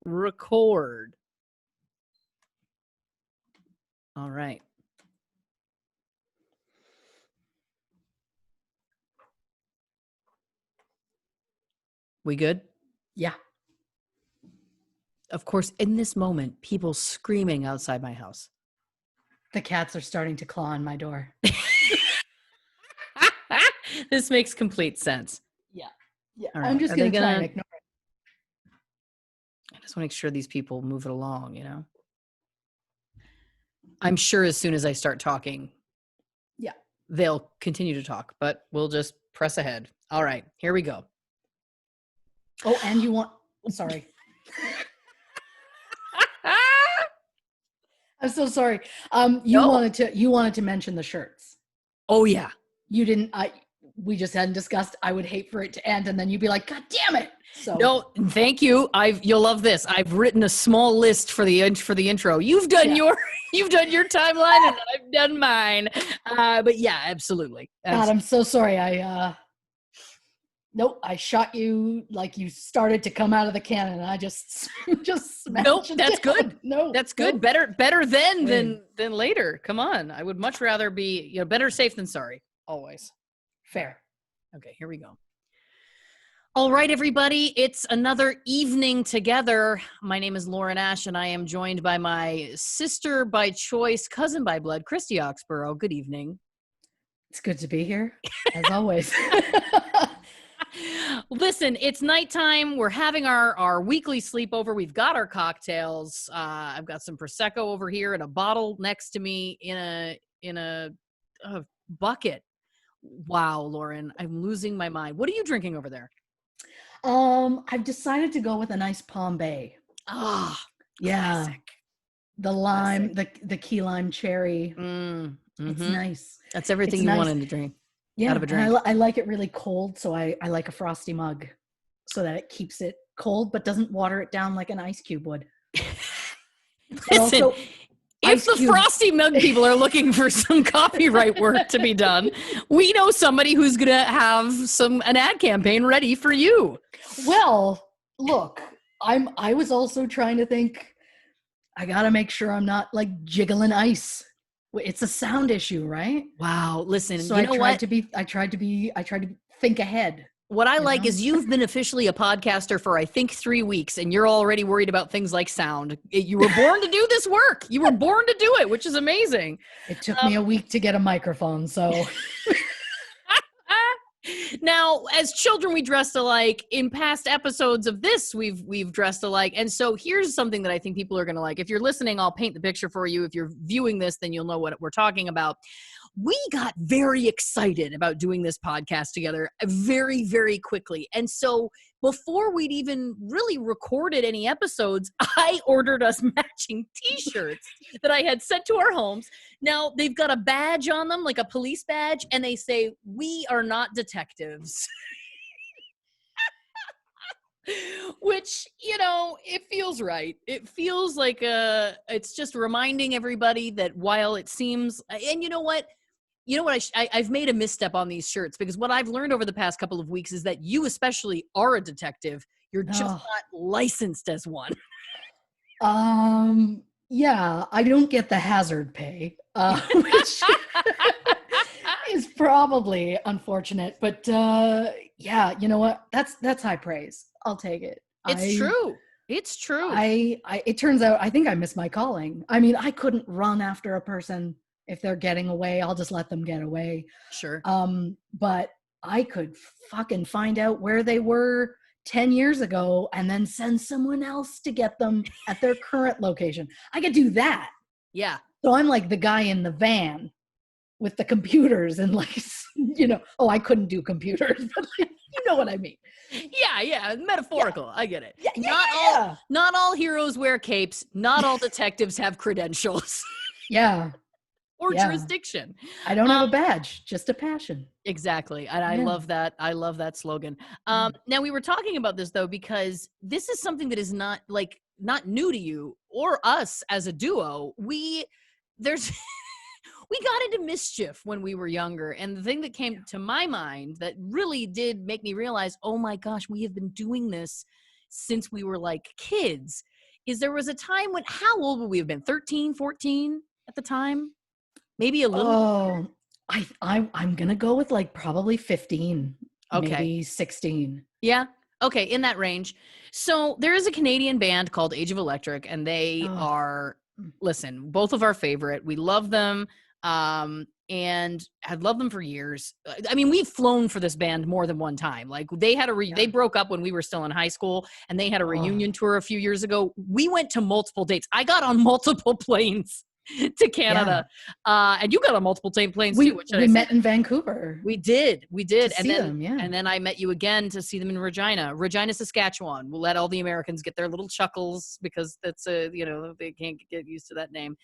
record. All right. We good? Yeah. Of course, in this moment, people screaming outside my house. The cats are starting to claw on my door. This makes complete sense. Yeah. Yeah. All right. I'm just going to try and ignore it. I just want to make sure these people move it along, you know? I'm sure as soon as I start talking, yeah, they'll continue to talk, but we'll just press ahead. All right, here we go. Oh, and you want, sorry. I'm so sorry. You wanted to mention the shirts. Oh yeah. You didn't, we just hadn't discussed, I would hate for it to end and then you'd be like, God damn it. So no, thank you. You'll love this. I've written a small list for the intro. You've done your timeline and I've done mine. But yeah, absolutely. God, I'm so sorry. Nope, I shot you like you started to come out of the cannon. I just nope. That's down. Good. No, that's good. Nope. Better then than later. Come on, I would much rather be better safe than sorry. Always. Fair. Okay, here we go. All right, everybody. It's another evening together. My name is Lauren Ash, and I am joined by my sister by choice, cousin by blood, Christy Oxborough. Good evening. It's good to be here, as always. Listen, it's nighttime. We're having our weekly sleepover. We've got our cocktails. I've got some Prosecco over here and a bottle next to me in a bucket. Wow, Lauren, I'm losing my mind. What are you drinking over there? I've decided to go with a nice Palm Bay. Ah, yeah. Classic. The lime, the key lime cherry. Mm-hmm. It's nice. That's everything you wanted to drink. Yeah, out of a drink. And I like it really cold, so I like a frosty mug so that it keeps it cold but doesn't water it down like an ice cube would. Listen, also, if the frosty mug people are looking for some copyright work to be done, we know somebody who's going to have an ad campaign ready for you. Well, look, I was also trying to think, I got to make sure I'm not like jiggling ice. It's a sound issue, right? Wow. Listen, so I tried to think ahead. What I like is you've been officially a podcaster for, I think, 3 weeks, and you're already worried about things like sound. You were born to do this work. You were born to do it, which is amazing. It took me a week to get a microphone, so... Now, as children, we dressed alike. In past episodes of this, we've dressed alike. And so here's something that I think people are going to like. If you're listening, I'll paint the picture for you. If you're viewing this, then you'll know what we're talking about. We got very excited about doing this podcast together very, very quickly. And so before we'd even really recorded any episodes, I ordered us matching t-shirts that I had sent to our homes. Now, they've got a badge on them, like a police badge, and they say, "We are not detectives." Which, it feels right. It feels like it's just reminding everybody that while it seems, and you know what? I've made a misstep on these shirts because what I've learned over the past couple of weeks is that you especially are a detective. You're just not licensed as one. Yeah, I don't get the hazard pay, which is probably unfortunate. But yeah, you know what? That's high praise. I'll take it. It's true. It's true. It turns out I think I missed my calling. I mean, I couldn't run after a person. If they're getting away, I'll just let them get away. Sure. But I could fucking find out where they were 10 years ago and then send someone else to get them at their current location. I could do that. Yeah. So I'm like the guy in the van with the computers and like, I couldn't do computers, but you know what I mean. Yeah. Metaphorical. Yeah. I get it. Yeah, not all heroes wear capes. Not all detectives have credentials. Yeah. Or jurisdiction. I don't have a badge, just a passion. Exactly. And I love that. I love that slogan. Now we were talking about this though, because this is something that is not new to you or us as a duo. We got into mischief when we were younger. And the thing that came to my mind that really did make me realize, oh my gosh, we have been doing this since we were like kids. is there was a time when, how old would we have been? 13, 14 at the time? Maybe a little. Oh, I'm gonna go with like probably 15, Okay. maybe 16. Yeah. Okay. In that range. So there is a Canadian band called Age of Electric, and they Oh, are, listen, both of our favorite. We love them. And I've loved them for years. I mean, we've flown for this band more than one time. Like they had yeah. they broke up when we were still in high school, and they had a reunion Oh, tour a few years ago. We went to multiple dates. I got on multiple planes to Canada. And you got on multiple planes too. What should we I say? met in Vancouver. We did. To see them, yeah. And then I met you again to see them in Regina, Saskatchewan. We'll let all the Americans get their little chuckles because that's they can't get used to that name.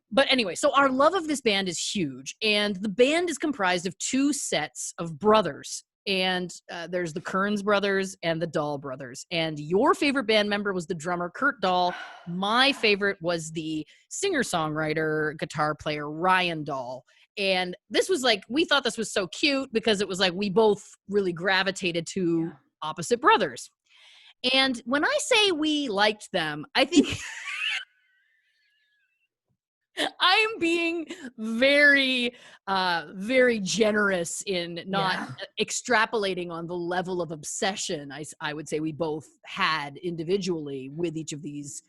But anyway, so our love of this band is huge, and the band is comprised of two sets of brothers. And there's the Kearns brothers and the Dahl brothers. And your favorite band member was the drummer, Kurt Dahl. My favorite was the singer-songwriter, guitar player, Ryan Dahl. And this was like, we thought this was so cute because it was like we both really gravitated to opposite brothers. And when I say we liked them, I think I am being very, very generous in not extrapolating on the level of obsession I would say we both had individually with each of these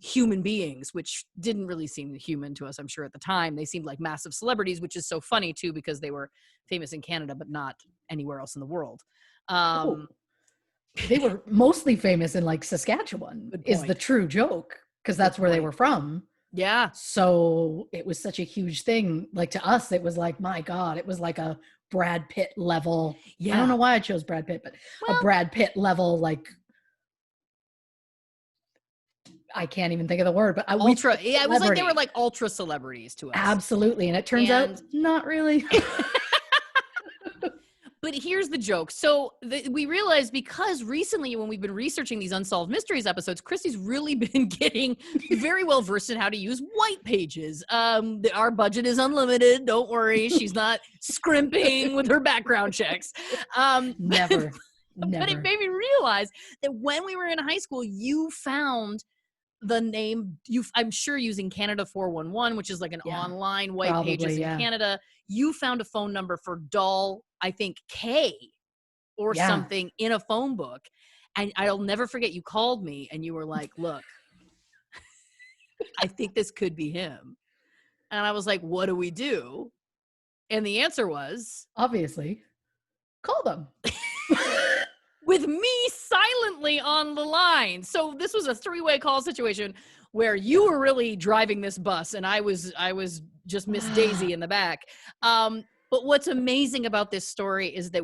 human beings, which didn't really seem human to us, I'm sure, at the time. They seemed like massive celebrities, which is so funny, too, because they were famous in Canada, but not anywhere else in the world. They were mostly famous in like Saskatchewan, is the true joke, because that's where they were from. Yeah. So it was such a huge thing. Like to us, it was like, my God, it was like a Brad Pitt level. Yeah. I don't know why I chose Brad Pitt, but a Brad Pitt level, like, I can't even think of the word, but ultra. Yeah, it was like they were like ultra celebrities to us. Absolutely. And it turns out not really. But here's the joke. So we realized, because recently when we've been researching these Unsolved Mysteries episodes, Christy's really been getting very well versed in how to use white pages. Our budget is unlimited. Don't worry. She's not scrimping with her background checks. Never. But it made me realize that when we were in high school, you found the name, I'm sure using Canada 411, which is like an online white pages in Canada. You found a phone number for Dahl, I think K or something, in a phone book. And I'll never forget, you called me and you were like, look, I think this could be him. And I was like, what do we do? And the answer was, obviously, call them. With me silently on the line. So this was a three-way call situation where you were really driving this bus and I was just Miss Daisy in the back. But what's amazing about this story is that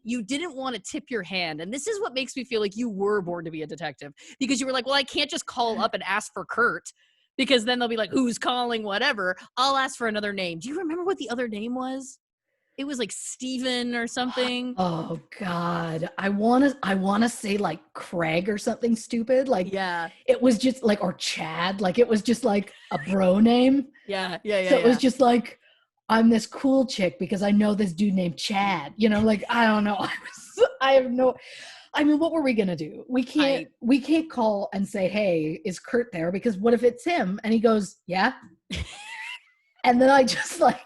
you didn't want to tip your hand. And this is what makes me feel like you were born to be a detective, because you were like, well, I can't just call up and ask for Kurt, because then they'll be like, who's calling, whatever. I'll ask for another name. Do you remember what the other name was? It was like Steven or something. Oh God. I wanna say like Craig or something stupid. Like, it was just like, or Chad. Like it was just like a bro name. Yeah. So it was just like, I'm this cool chick because I know this dude named Chad. Like, I don't know. I mean, what were we gonna do? We can't call and say, hey, is Kurt there? Because what if it's him? And he goes, yeah. And then I just like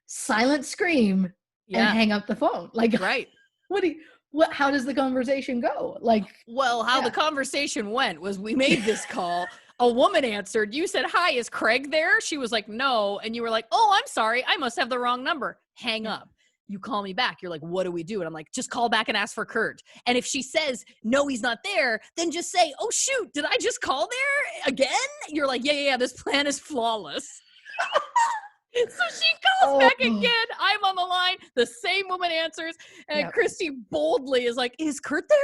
silent scream and hang up the phone. Like, right. How does the conversation go? Like, well, how the conversation went was, we made this call. A woman answered. You said, hi, is Craig there? She was like, no. And you were like, oh, I'm sorry, I must have the wrong number. Hang up. You call me back. You're like, what do we do? And I'm like, just call back and ask for Kurt. And if she says, no, he's not there, then just say, oh, shoot, did I just call there again? You're like, yeah, this plan is flawless. So she calls back again. I'm on the line. The same woman answers. And Christy boldly is like, is Kurt there?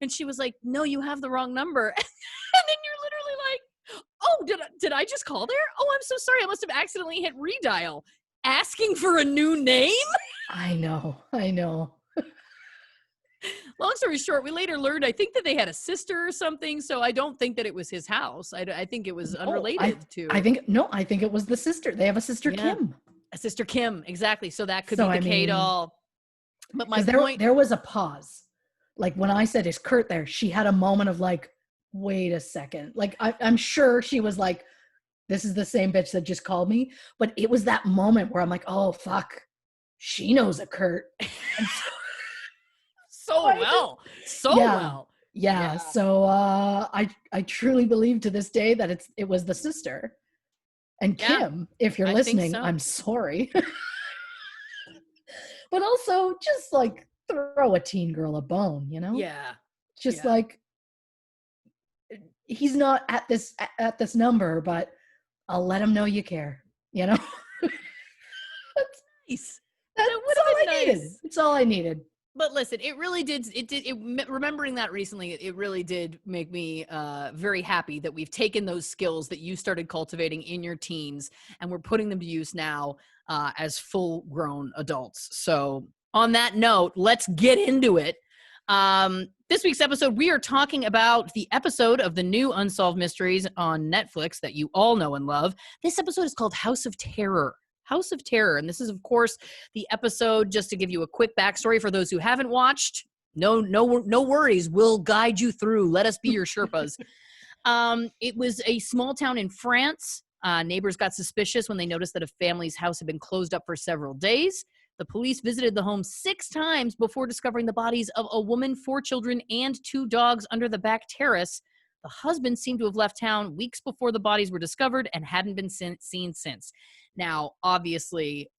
And she was like, no, you have the wrong number. And then you're literally like, oh, did I just call there? Oh, I'm so sorry. I must have accidentally hit redial. Asking for a new name? I know. Long story short, we later learned, I think, that they had a sister or something. So I don't think that it was his house. I think it was unrelated to. I think it was the sister. They have a sister, Kim. A sister Kim, exactly. So that could be the K Doll. But my point, there was a pause. Like when I said, is Kurt there? She had a moment of like, wait a second. Like, I'm sure she was like, this is the same bitch that just called me. But it was that moment where I'm like, oh, fuck. She knows a Kurt. And So well. So yeah. well. Yeah. So I truly believe to this day that it was the sister. And Kim, if you're I think listening, so. I'm sorry. But also just like throw a teen girl a bone, you know? Yeah. Just like, he's not at this number, but I'll let him know you care, you know? That's nice. That's That would all have I been needed. nice. It's all I needed. But listen, remembering that recently, it really did make me very happy that we've taken those skills that you started cultivating in your teens and we're putting them to use now as full grown adults. So on that note, let's get into it. This week's episode, we are talking about the episode of the new Unsolved Mysteries on Netflix that you all know and love. This episode is called House of Terror. House of Terror. And this is, of course, the episode, just to give you a quick backstory for those who haven't watched. No worries. We'll guide you through. Let us be your Sherpas. It was a small town in France. Neighbors got suspicious when they noticed that a family's house had been closed up for several days. The police visited the home 6 times before discovering the bodies of a woman, 4 children, and 2 dogs under the back terrace. The husband seemed to have left town weeks before the bodies were discovered and hadn't been seen since. Now, obviously,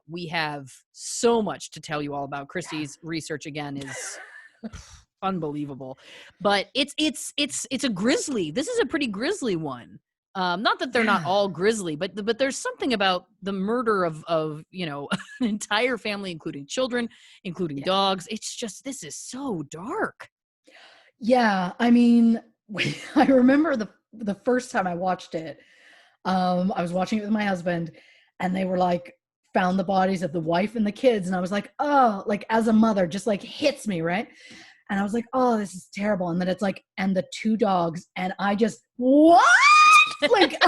we have so much to tell you all about. Christy's research again is unbelievable, but it's a grisly. This is a pretty grisly one. Not that they're not all grisly, but there's something about the murder of an entire family, including children, including dogs. It's just, this is so dark. Yeah, I mean, I remember the first time I watched it. I was watching it with my husband, and they were like, found the bodies of the wife and the kids, and I was like, oh, like as a mother, just like hits me, right? And I was like, oh, this is terrible. And then it's like, and the 2 dogs, and I just, what? Like,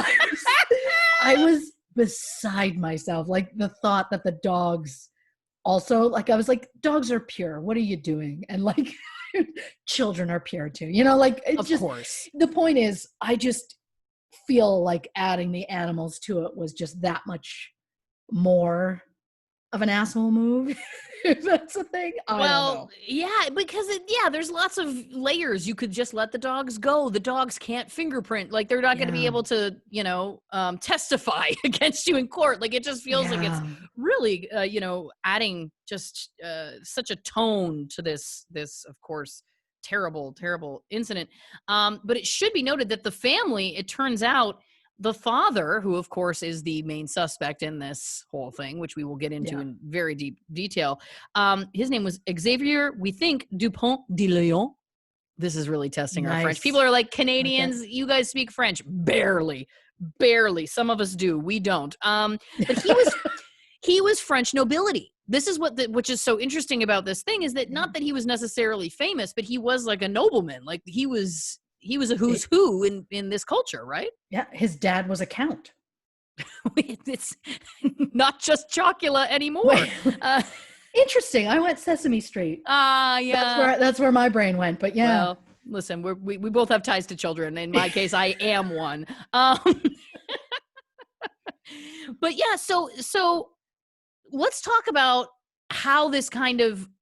I was beside myself. Like, the thought that the dogs also, like, I was like, dogs are pure. What are you doing? And like, children are pure too. You know, like, it's of course. The point is, I just feel like adding the animals to it was just that much more of an asshole move. If that's a thing. I don't know. Yeah, because there's lots of layers. You could just let the dogs go. The dogs can't fingerprint. Like, they're not going to be able to, testify against you in court. Like, it just feels like it's really, adding just such a tone to this, of course, terrible, terrible incident. But it should be noted that the family, it turns out, the father, who of course is the main suspect in this whole thing, which we will get into in very deep detail, his name was Xavier, we think, Dupont de Leon. This is really testing our French. People are like, Canadians, you guys speak French. Barely. Some of us do. We don't. But he was French nobility. This is which is so interesting about this thing, is that not that he was necessarily famous, but he was like a nobleman. Like, he was a who's who in this culture, right? Yeah, his dad was a count. It's not just Chocula anymore. Interesting. I went Sesame Street. Yeah. That's where my brain went. But yeah. Well, listen, we both have ties to children. In my case, I am one. But yeah, so let's talk about how this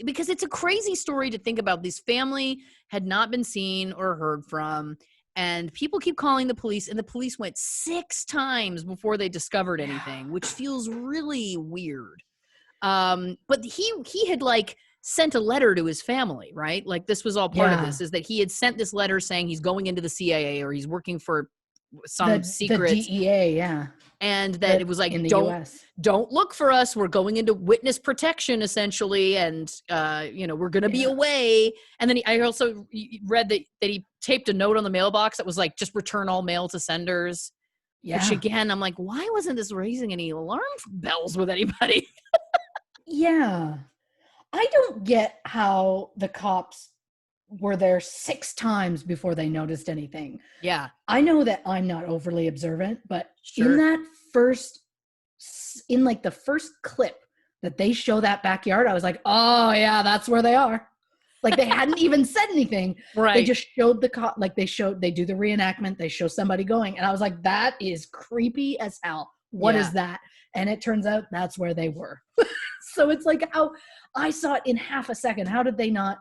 because it's a crazy story to think about. This family had not been seen or heard from, and people keep calling the police, and the police went 6 times before they discovered anything, which feels really weird. But he had like sent a letter to his family, right? Like, this was all part of this, is that he had sent this letter saying he's going into the CIA or he's working for some secret DEA, and that it was like, don't look for us. We're going into witness protection, essentially, and we're going to be away. And then I also read that he taped a note on the mailbox that was like, just return all mail to senders. Yeah. Which again, I'm like, why wasn't this raising any alarm bells with anybody? Yeah, I don't get how the cops were there 6 times before they noticed anything. Yeah. I know that I'm not overly observant, but in the first clip that they show that backyard, I was like, oh yeah, that's where they are. Like they hadn't even said anything. Right. They just showed they do the reenactment. They show somebody going. And I was like, that is creepy as hell. What is that? And it turns out that's where they were. So it's like how I saw it in half a second. How did they not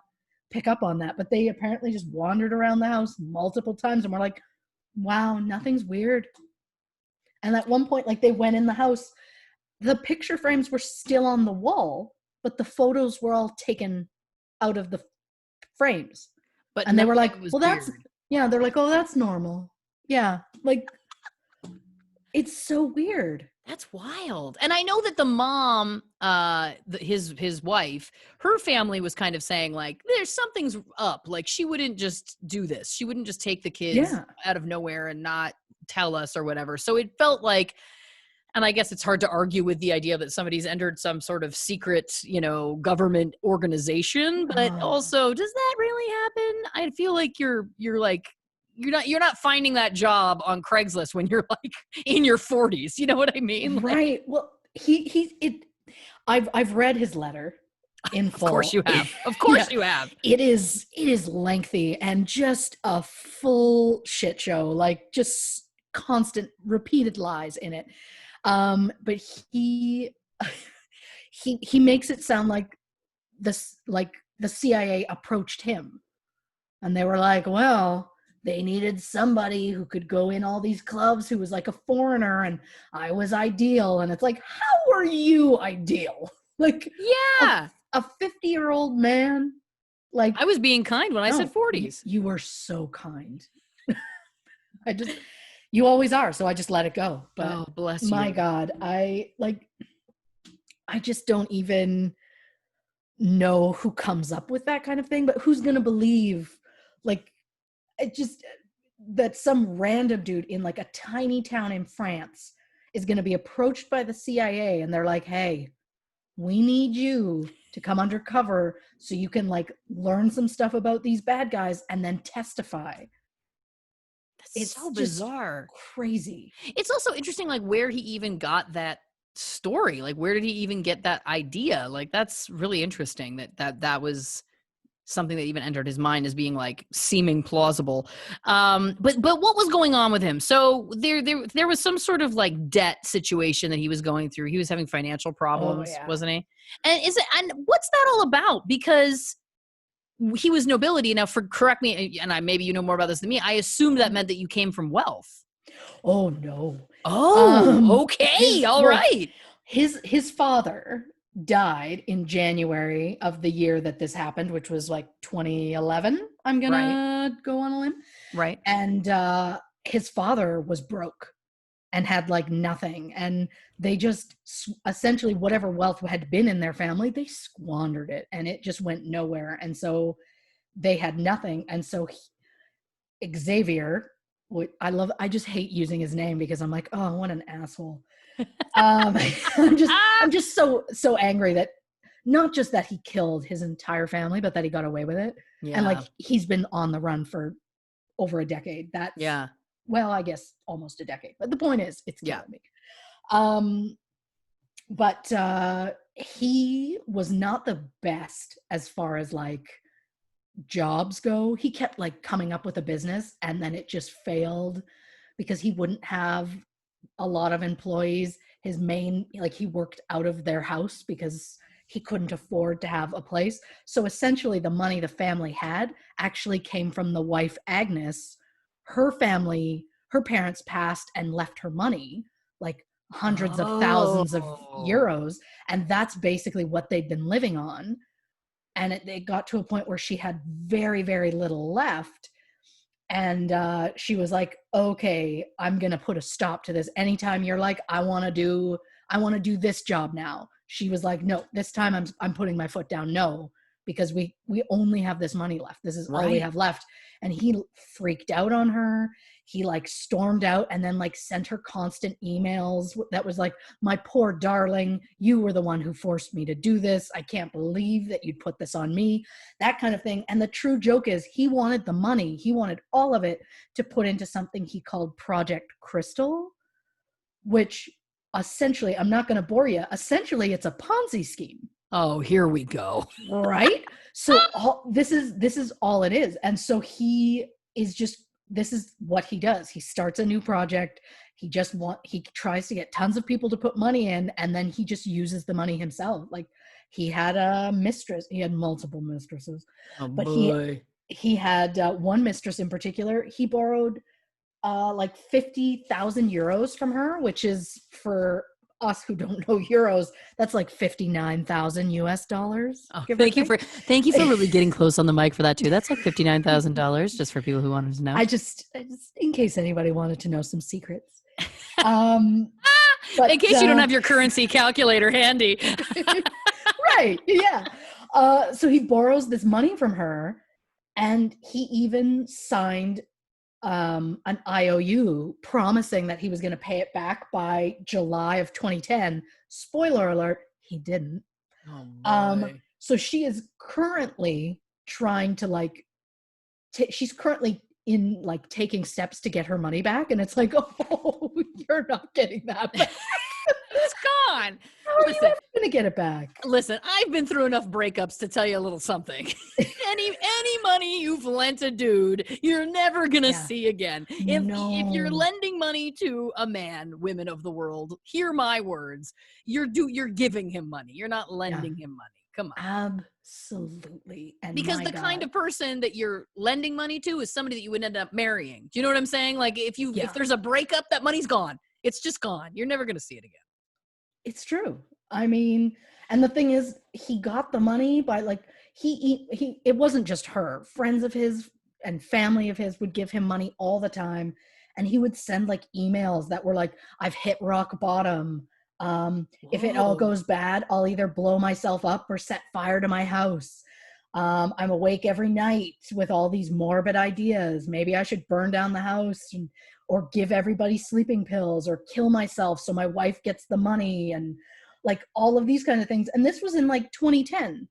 pick up on that? But they apparently just wandered around the house multiple times and were like, wow, nothing's weird. And at one point, like they went in the house, the picture frames were still on the wall, but the photos were all taken out of the frames. And they were like, well, that's, yeah, they're like, oh, that's normal. Yeah. Like, it's so weird. That's wild. And I know that the mom, his wife, her family was kind of saying like, there's something's up. Like she wouldn't just do this. She wouldn't just take the kids out of nowhere and not tell us or whatever. So it felt like, and I guess it's hard to argue with the idea that somebody's entered some sort of secret, government organization, but also, does that really happen? I feel like you're not finding that job on Craigslist when you're like in your 40s. You know what I mean? Right. Well, I've read his letter in full. Of course you have. Of course you have. It is lengthy and just a full shit show, like just constant repeated lies in it. But he makes it sound like the CIA approached him and they were like, well, they needed somebody who could go in all these clubs who was like a foreigner and I was ideal. And it's like, how are you ideal? Like, yeah, a 50-year-old man. Like, I was being kind when I said 40s. You were so kind. You always are. So I just let it go. But bless you. My God, I just don't even know who comes up with that kind of thing, but who's going to believe that some random dude in like a tiny town in France is going to be approached by the CIA and they're like, hey, we need you to come undercover so you can like learn some stuff about these bad guys and then testify. It's so bizarre. Crazy. It's also interesting, like where he even got that story. Like where did he even get that idea? Like that's really interesting that was something that even entered his mind as being like seeming plausible. But what was going on with him? So there was some sort of like debt situation that he was going through. He was having financial problems, wasn't he? And what's that all about? Because he was nobility. Now, correct me, and maybe you know more about this than me. I assumed that meant that you came from wealth. Oh no. Oh, okay, all right. His father died in January of the year that this happened, which was like 2011. I'm gonna go on a limb. Right. And his father was broke and had like nothing, and they just essentially whatever wealth had been in their family, they squandered it, and it just went nowhere. And so they had nothing. And so Xavier, I just hate using his name because I'm like, oh, what an asshole. I'm just so angry that not just that he killed his entire family, but that he got away with it. Yeah. And like he's been on the run for over a decade. Well, I guess almost a decade. But the point is, it's killing me. But he was not the best as far as like jobs go. He kept like coming up with a business and then it just failed because he wouldn't have a lot of employees. He worked out of their house because he couldn't afford to have a place. So essentially the money the family had actually came from the wife, Agnes. Her parents passed and left her money, like hundreds of thousands of euros. And that's basically what they'd been living on. And it got to a point where she had very, very little left. And she was like, okay, I'm going to put a stop to this. Anytime you're like, I want to do this job now. She was like, no, this time I'm putting my foot down. No, because we only have this money left. This is all we have left. And he freaked out on her. He like stormed out and then like sent her constant emails that was like, my poor darling, you were the one who forced me to do this. I can't believe that you'd put this on me, that kind of thing. And the true joke is he wanted the money. He wanted all of it to put into something he called Project Crystal, which essentially, I'm not going to bore you. Essentially, it's a Ponzi scheme. Oh, here we go. Right? So this is all it is. And so he is just, this is what he does. He starts a new project. He tries to get tons of people to put money in, and then he just uses the money himself. Like, he had a mistress. He had multiple mistresses. Oh But boy. he had one mistress in particular. He borrowed like 50,000 euros from her, which is, for us who don't know euros, that's like 59,000 US dollars. Oh, thank you for really getting close on the mic for that too. That's like $59,000, just for people who wanted to know. I just in case anybody wanted to know some secrets. But, in case you don't have your currency calculator handy. Right, yeah. So he borrows this money from her, and he even signed an IOU promising that he was going to pay it back by July of 2010. Spoiler alert, he didn't. Oh boy. So she is currently trying to like, she's currently in like taking steps to get her money back, and it's like, oh, you're not getting that back. It's gone. How are you ever going to get it back? Listen, I've been through enough breakups to tell you a little something. Any money you've lent a dude, you're never gonna see again. If you're lending money to a man, women of the world, hear my words. You're giving him money. You're not lending him money. Come on. Absolutely. And because the kind of person that you're lending money to is somebody that you would end up marrying. Do you know what I'm saying? Like, if there's a breakup, that money's gone. It's just gone. You're never gonna see it again. It's true. I mean, and the thing is, he got the money by like, it wasn't just her. Friends of his and family of his would give him money all the time. And he would send like emails that were like, I've hit rock bottom. If it all goes bad, I'll either blow myself up or set fire to my house. I'm awake every night with all these morbid ideas. Maybe I should burn down the house or give everybody sleeping pills or kill myself so my wife gets the money, and like all of these kind of things. And this was in like 2010,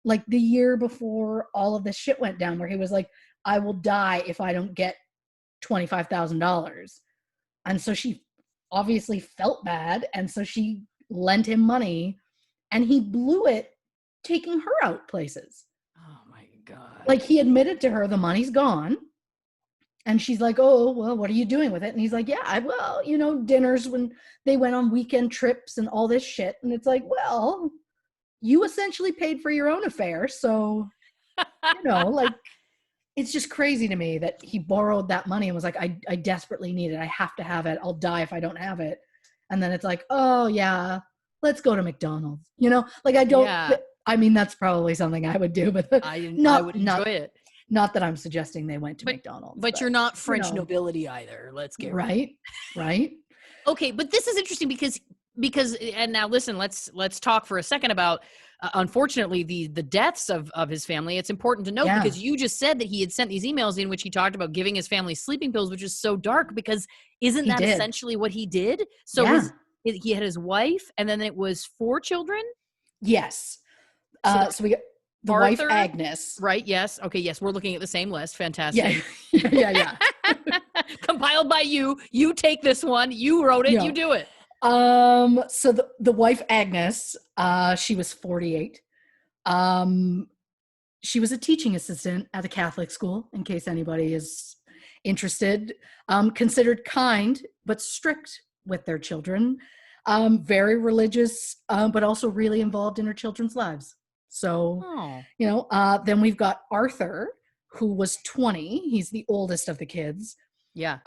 like the year before all of this shit went down, where he was like, I will die if I don't get $25,000. And so she obviously felt bad, and so she lent him money, and he blew it taking her out places. Oh my God. Like, he admitted to her the money's gone, and she's like, oh, well, what are you doing with it? And he's like, yeah, dinners when they went on weekend trips and all this shit. And it's like, well, you essentially paid for your own affair. So, like, it's just crazy to me that he borrowed that money and was like, I desperately need it. I have to have it. I'll die if I don't have it. And then it's like, oh yeah, let's go to McDonald's. Like, I mean, that's probably something I would do, but I would enjoy it. Not that I'm suggesting they went to McDonald's. But you're not French nobility either. Let's get right. Okay, but this is interesting because and now listen, let's talk for a second about unfortunately the deaths of his family. It's important to note because you just said that he had sent these emails in which he talked about giving his family sleeping pills, which is so dark, because isn't that essentially what he did? So he had his wife, and then it was 4 children? Yes. So we got the Arthur, wife, Agnes. Right, yes. Okay, yes, we're looking at the same list. Fantastic. Yeah. Compiled by you. You take this one. You wrote it. You do it. So the wife, Agnes, she was 48. She was a teaching assistant at a Catholic school, in case anybody is interested. Considered kind, but strict with their children. Very religious, but also really involved in her children's lives. So, then we've got Arthur, who was 20. He's the oldest of the kids. Yeah.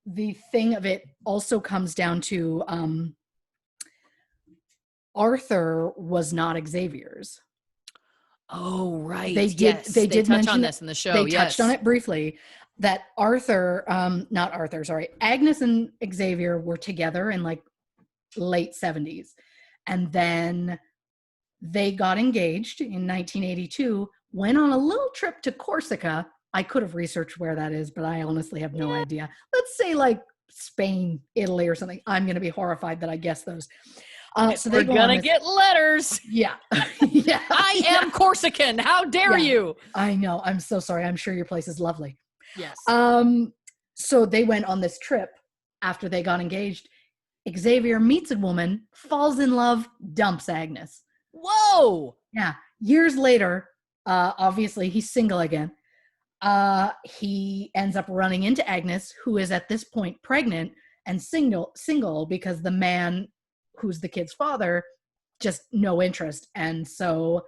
The thing of it also comes down to Arthur was not Xavier's. Oh, right. They did touch on this in the show. They touched on it briefly, that Agnes and Xavier were together in like late 70s. And then they got engaged in 1982, went on a little trip to Corsica. I could have researched where that is, but I honestly have no idea. Let's say like Spain, Italy or something. I'm going to be horrified that I guessed those. So we're going to get letters. Yeah. I am Corsican. How dare you? I know. I'm so sorry. I'm sure your place is lovely. Yes. So they went on this trip after they got engaged. Xavier meets a woman, falls in love, dumps Agnes. Whoa! Yeah. Years later, obviously he's single again. He ends up running into Agnes, who is at this point pregnant and single because the man who's the kid's father, just no interest. And so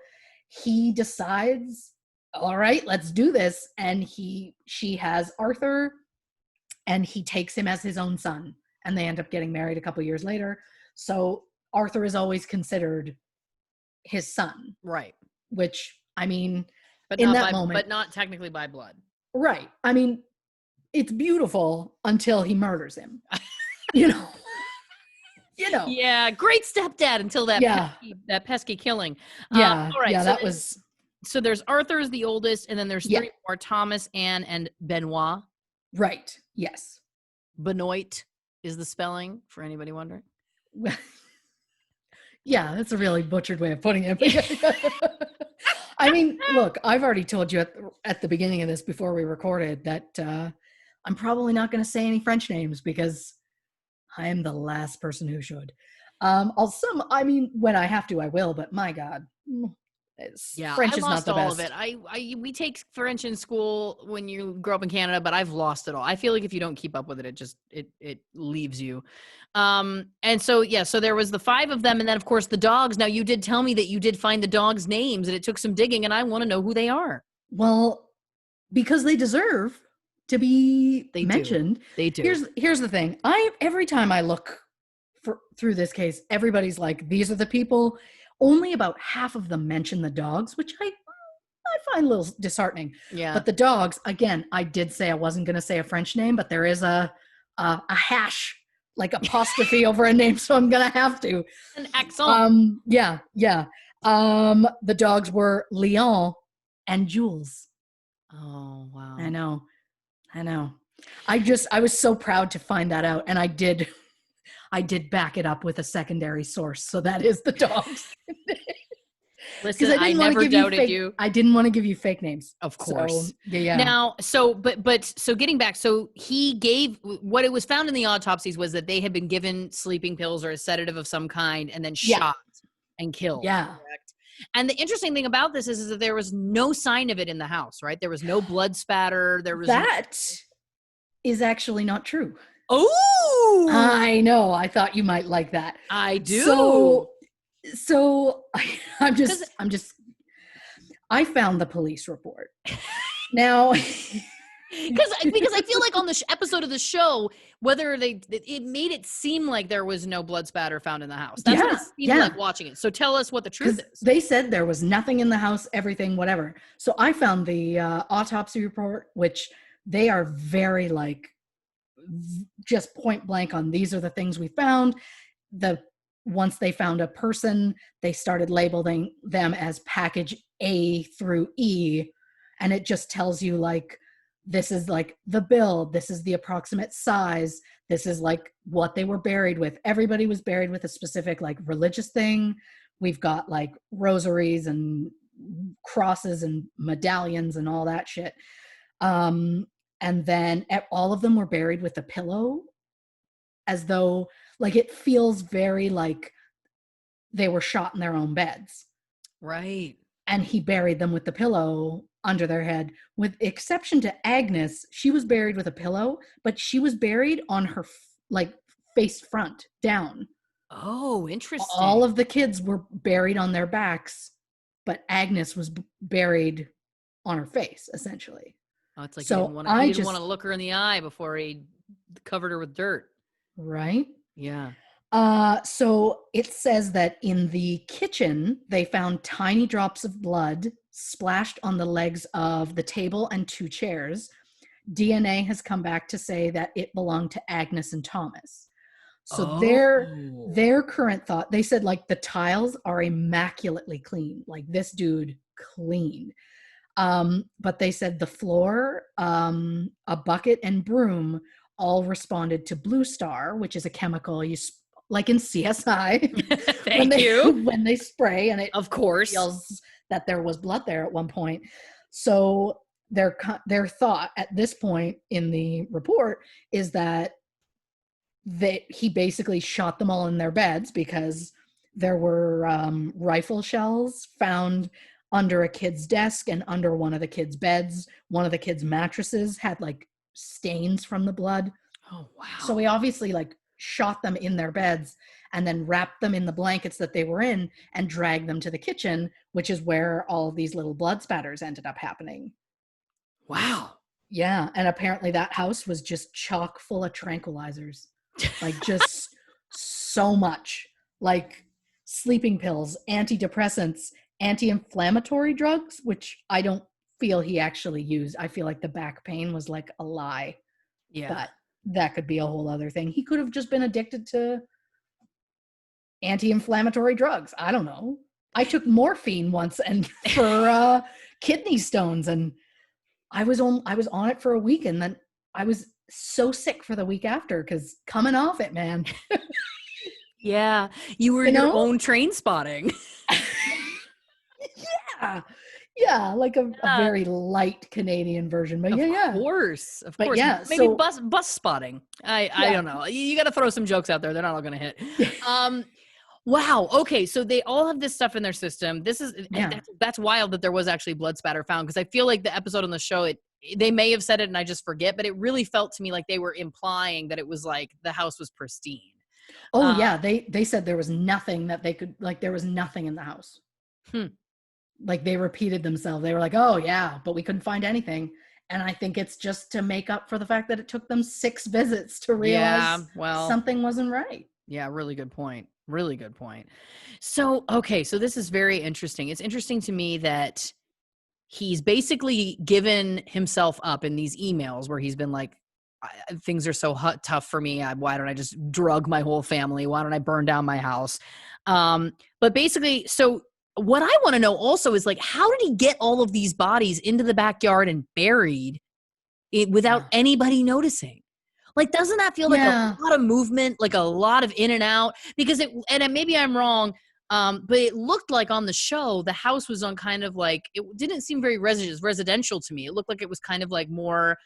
he decides, all right, let's do this. And she has Arthur, and he takes him as his own son. And they end up getting married a couple years later. So Arthur is always considered his son. Right. Which, I mean, But in not that by, moment. but not technically by blood. Right. I mean, it's beautiful until he murders him. You know. Yeah, great stepdad until that pesky killing. Yeah. All right. Yeah, So that was. So there's Arthur is the oldest, and then there's three more: Thomas, Anne, and Benoit. Right. Yes. Benoit is the spelling for anybody wondering. Yeah, that's a really butchered way of putting it. I mean, look, I've already told you at the beginning of this before we recorded that I'm probably not going to say any French names because I am the last person who should. I mean, when I have to, I will, but my God. French is not the best. I lost all of it. We take French in school when you grow up in Canada, but I've lost it all. I feel like if you don't keep up with it, it leaves you. And so, so there was the 5 of them. And then of course the dogs. Now you did tell me that you did find the dogs' names and it took some digging, and I want to know who they are. Well, because they deserve to be mentioned. They do. Here's the thing. Every time I look through this case, everybody's like, these are the people. Only about half of them mention the dogs, which I find a little disheartening. Yeah. But the dogs, again, I did say I wasn't going to say a French name, but there is a hash, like apostrophe over a name, so I'm going to have to. An accent. Yeah. The dogs were Leon and Jules. Oh, wow. I know. I was so proud to find that out, and I did back it up with a secondary source. So that is the dogs. Listen, I never doubted you. I didn't want to give you fake names. Of course. So, yeah. Now, so getting back, so he gave, what it was found in the autopsies was that they had been given sleeping pills or a sedative of some kind and then shot and killed. Yeah. Correct? And the interesting thing about this is that there was no sign of it in the house, right? There was no blood spatter. That is actually not true. Oh, I know. I thought you might like that. I do. So I found the police report. Now, because I feel like on the episode of the show, it made it seem like there was no blood spatter found in the house. That's what it seemed like watching it. So tell us what the truth is. They said there was nothing in the house, everything, whatever. So I found the autopsy report, which they are very just point blank on, these are the things we found. Once they found a person, they started labeling them as package A through E, and it just tells you this is the build, this is the approximate size, this is what they were buried with. Everybody was buried with a specific religious thing. We've got rosaries and crosses and medallions and all that shit. And then all of them were buried with a pillow, as though it feels very they were shot in their own beds. Right. And he buried them with the pillow under their head, with exception to Agnes. She was buried with a pillow, but she was buried on her face front down. Oh, interesting. All of the kids were buried on their backs, but Agnes was buried on her face, essentially. Oh, it's like so he didn't want to look her in the eye before he covered her with dirt. Right? Yeah. So it says that in the kitchen, they found tiny drops of blood splashed on the legs of the table and 2 chairs. DNA has come back to say that it belonged to Agnes and Thomas. So their current thought, they said the tiles are immaculately clean. This dude clean. But they said the floor, a bucket and broom all responded to Blue Star, which is a chemical you in CSI. when they spray, and it of course feels that there was blood there at one point. So their thought at this point in the report is that he basically shot them all in their beds because there were rifle shells found under a kid's desk and under one of the kids' beds. One of the kids' mattresses had like stains from the blood. Oh, wow. So he obviously like shot them in their beds and then wrapped them in the blankets that they were in and dragged them to the kitchen, which is where all of these little blood spatters ended up happening. Wow. Yeah. And apparently that house was just chock full of tranquilizers. Like just so much. Like sleeping pills, antidepressants, anti-inflammatory drugs, which I don't feel he actually used. I feel like the back pain was like a lie. Yeah. But that could be a whole other thing. He could have just been addicted to anti-inflammatory drugs. I don't know. I took morphine once and for kidney stones, and I was on it for a week, and then I was so sick for the week after because coming off it, man. Yeah. You were your own train spotting. Yeah, like a very light Canadian version, but Of course. But yeah, maybe so bus spotting. I don't know. You got to throw some jokes out there. They're not all going to hit. Wow. Okay. So they all have this stuff in their system. That's wild that there was actually blood spatter found, because I feel like the episode on the show, they may have said it and I just forget, but it really felt to me like they were implying that it was like the house was pristine. Oh yeah, they said there was nothing that they could, like there was nothing in the house. Like they repeated themselves. They were like, "Oh yeah, but we couldn't find anything." And I think it's just to make up for the fact that it took them 6 visits to realize something wasn't right. Yeah, really good point. Really good point. So, okay, so this is very interesting. It's interesting to me that he's basically given himself up in these emails where he's been like, things are so tough for me. Why don't I just drug my whole family? Why don't I burn down my house? But basically, so what I want to know also is like, how did he get all of these bodies into the backyard and buried it without anybody noticing? Like, doesn't that feel like a lot of movement, like a lot of in and out? Because and maybe I'm wrong, but it looked like on the show, the house was on kind of like, it didn't seem very residential to me. It looked like it was kind of like more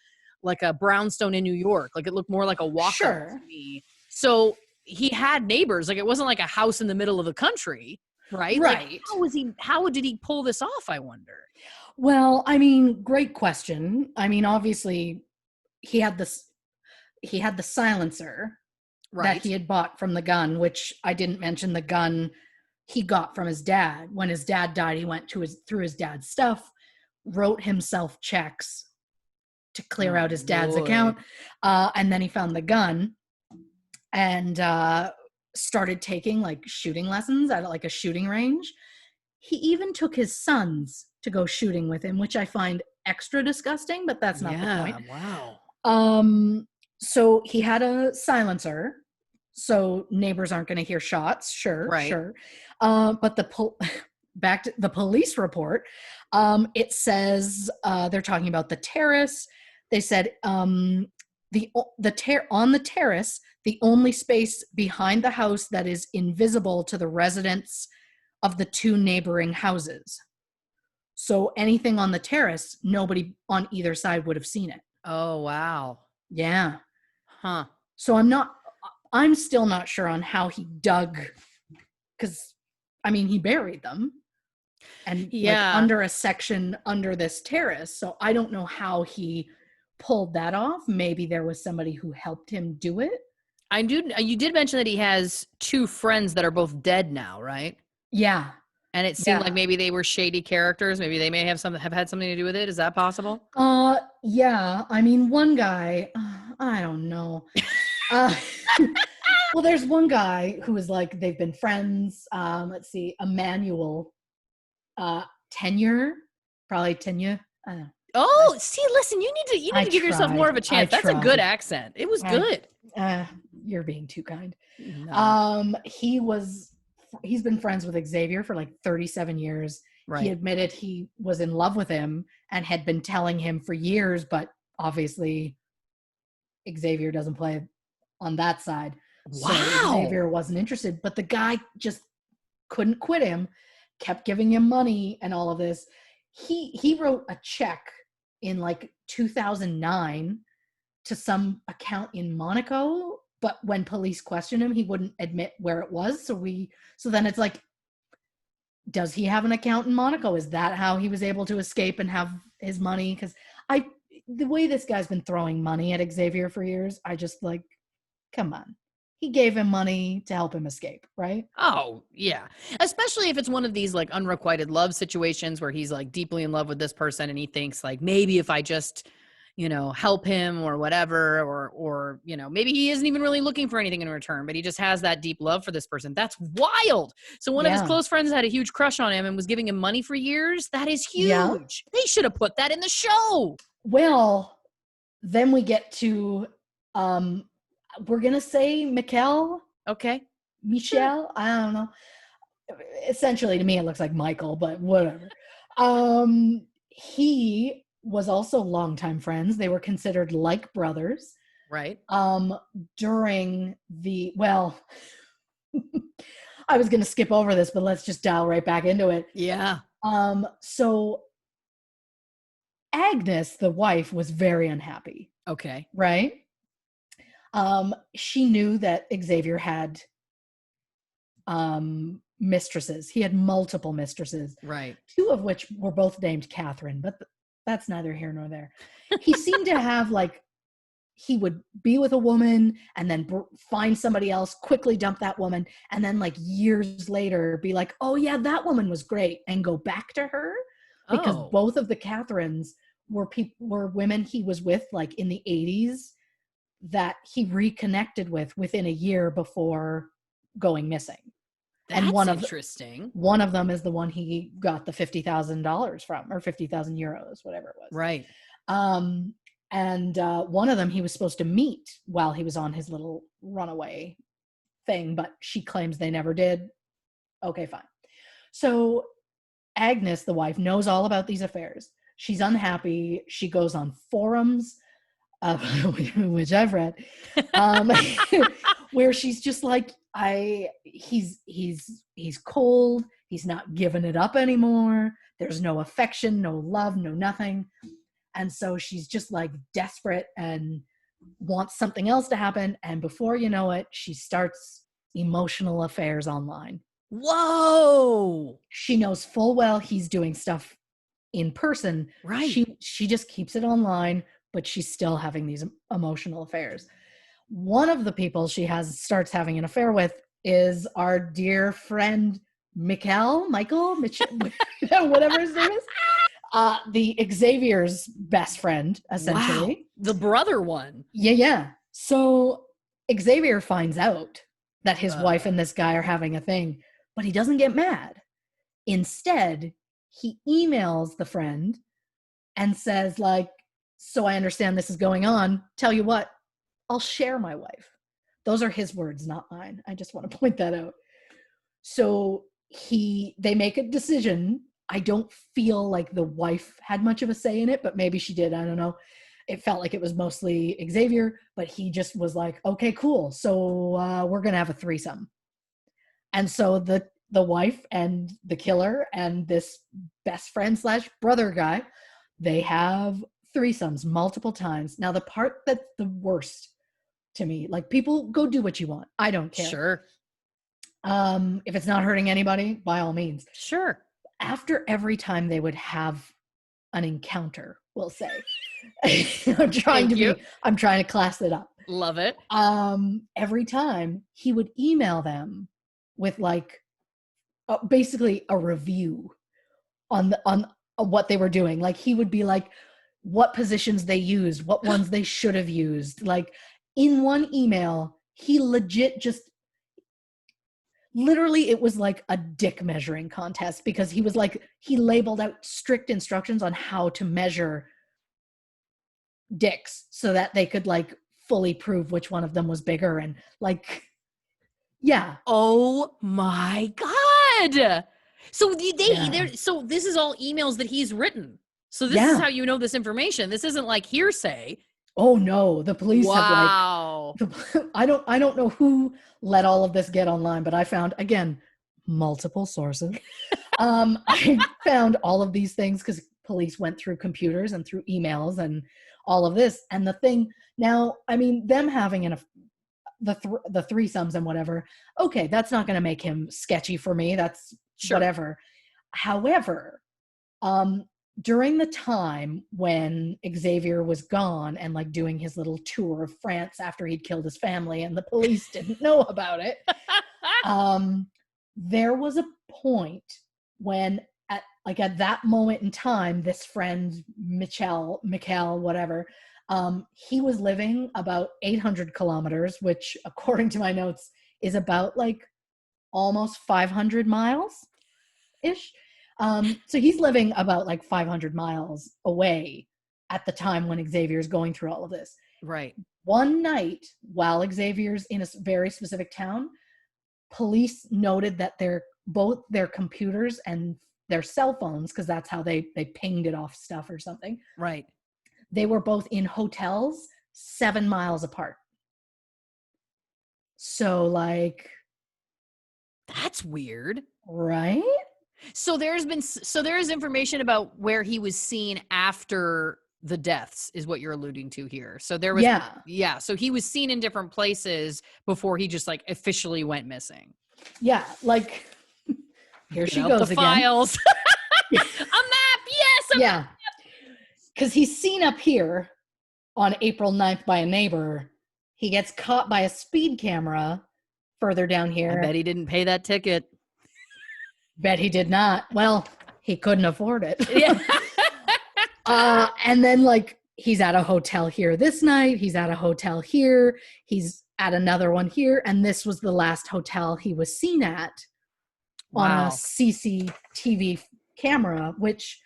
like a brownstone in New York. Like it looked more like a walk to me. So he had neighbors. Like it wasn't like a house in the middle of the country, right? Right. Like, how did he pull this off, I wonder? Well, I mean, great question. I mean, obviously he had the silencer that he had bought from the gun, which I didn't mention. The gun he got from his dad. When his dad died, he went through his dad's stuff, wrote himself checks to clear out his dad's account. And then he found the gun and started taking like shooting lessons at like a shooting range. He even took his sons to go shooting with him, which I find extra disgusting, but that's not the point. Wow. So he had a silencer, so neighbors aren't going to hear shots. Sure. But back to the police report, it says they're talking about the terrace. They said on the terrace, the only space behind the house that is invisible to the residents of the 2 neighboring houses. So anything on the terrace, nobody on either side would have seen it. Oh, wow. Yeah. Huh. So I'm still not sure on how he dug, because I mean, he buried them and like under a section under this terrace. So I don't know how he pulled that off. Maybe there was somebody who helped him do it. You did mention that he has 2 friends that are both dead now, right? Yeah. And it seemed like maybe they were shady characters. Maybe they may have had something to do with it. Is that possible? Yeah. I mean, one guy, I don't know. Well, there's one guy who is like, they've been friends. Let's see, Emmanuel, Tenure. I don't know. Oh, see, listen, you need to give yourself more of a chance. That's a good accent. It was good. You're being too kind. No. He's been friends with Xavier for like 37 years. Right. He admitted he was in love with him and had been telling him for years, but obviously Xavier doesn't play on that side. Wow. So Xavier wasn't interested, but the guy just couldn't quit him, kept giving him money and all of this. He wrote a check in like 2009 to some account in Monaco but when police questioned him, he wouldn't admit where it was. So then it's like, does he have an account in Monaco? Is that how he was able to escape and have his money? Because the way this guy's been throwing money at Xavier for years, I just like, come on. He gave him money to help him escape, right? Oh, yeah. Especially if it's one of these like unrequited love situations where he's like deeply in love with this person and he thinks like maybe if I just, help him or whatever, or maybe he isn't even really looking for anything in return, but he just has that deep love for this person. That's wild. So one of his Yeah. close friends had a huge crush on him and was giving him money for years. That is huge. Yeah. They should have put that in the show. Well, then we get to, we're going to say Michel, Okay. I don't know. Essentially, to me, it looks like Michael, but whatever. He was also longtime friends. They were considered like brothers. Right. During I was going to skip over this, but let's just dial right back into it. Yeah. So Agnes, the wife, was very unhappy. Okay. Right? She knew that Xavier had mistresses. He had multiple mistresses. Right. Two of which were both named Catherine, but that's neither here nor there. He seemed to have like, he would be with a woman and then find somebody else, quickly dump that woman, and then like years later be like, oh yeah, that woman was great, and go back to her, because both of the Catherines were women he was with like in the 80s that he reconnected with within a year before going missing. That's and interesting. One of them is the one he got the $50,000 from, or 50,000 euros, whatever it was. Right. And one of them he was supposed to meet while he was on his little runaway thing, but she claims they never did. Okay, fine. So Agnes, the wife, knows all about these affairs. She's unhappy. She goes on forums, which I've read, where she's just like, he's cold. He's not giving it up anymore. There's no affection, no love, no nothing. And so she's just like desperate and wants something else to happen. And before you know it, she starts emotional affairs online. Whoa. She knows full well he's doing stuff in person. Right. She just keeps it online, but she's still having these emotional affairs. One of the people she starts having an affair with is our dear friend Michael, whatever his name is. The Xavier's best friend, essentially. Wow. The brother one. Yeah. So Xavier finds out that his wife and this guy are having a thing, but he doesn't get mad. Instead, he emails the friend and says, like, so I understand this is going on. Tell you what, I'll share my wife. Those are his words, not mine. I just want to point that out. So they make a decision. I don't feel like the wife had much of a say in it, but maybe she did. I don't know. It felt like it was mostly Xavier, but he just was like, okay, cool. So we're going to have a threesome. And so the wife and the killer and this best friend / brother guy, they have threesomes multiple times. Now, the part that's the worst to me, like, people go do what you want. I don't care. Sure. If it's not hurting anybody, by all means. Sure. After every time they would have an encounter, we'll say, I'm trying to class it up. Love it. Every time he would email them with like basically a review on what they were doing. Like, he would be like, what positions they used, what ones they should have used. Like, in one email, he legit just literally, it was like a dick measuring contest, because he was like, he labeled out strict instructions on how to measure dicks so that they could like fully prove which one of them was bigger. And like, yeah. Oh my God. So so this is all emails that he's written. So this is how you know this information. This isn't like hearsay. Oh no, the police have like, I don't know who let all of this get online, but I found, again, multiple sources. I found all of these things because police went through computers and through emails and all of this. And the thing now, I mean, them having the threesomes and whatever. Okay, that's not going to make him sketchy for me. That's Sure. whatever. However, during the time when Xavier was gone and like doing his little tour of France after he'd killed his family and the police didn't know about it, there was a point when at that moment in time, this friend, Michael, whatever, he was living about 800 kilometers, which according to my notes is about like almost 500 miles ish. So he's living about like 500 miles away at the time when Xavier's going through all of this. Right. One night while Xavier's in a very specific town, police noted that both their computers and their cell phones, because that's how they pinged it off stuff or something. Right. They were both in hotels 7 miles apart. So like, that's weird. Right? So there is information about where he was seen after the deaths is what you're alluding to here. So there was so he was seen in different places before he just like officially went missing. Yeah, like here she goes the again. Files. A map, yes. Yeah. Because he's seen up here on April 9th by a neighbor. He gets caught by a speed camera further down here. I bet he didn't pay that ticket. Bet he did not. Well, he couldn't afford it. Yeah. And then like he's at a hotel here this night. He's at a hotel here. He's at another one here. And this was the last hotel he was seen at on a CCTV camera, which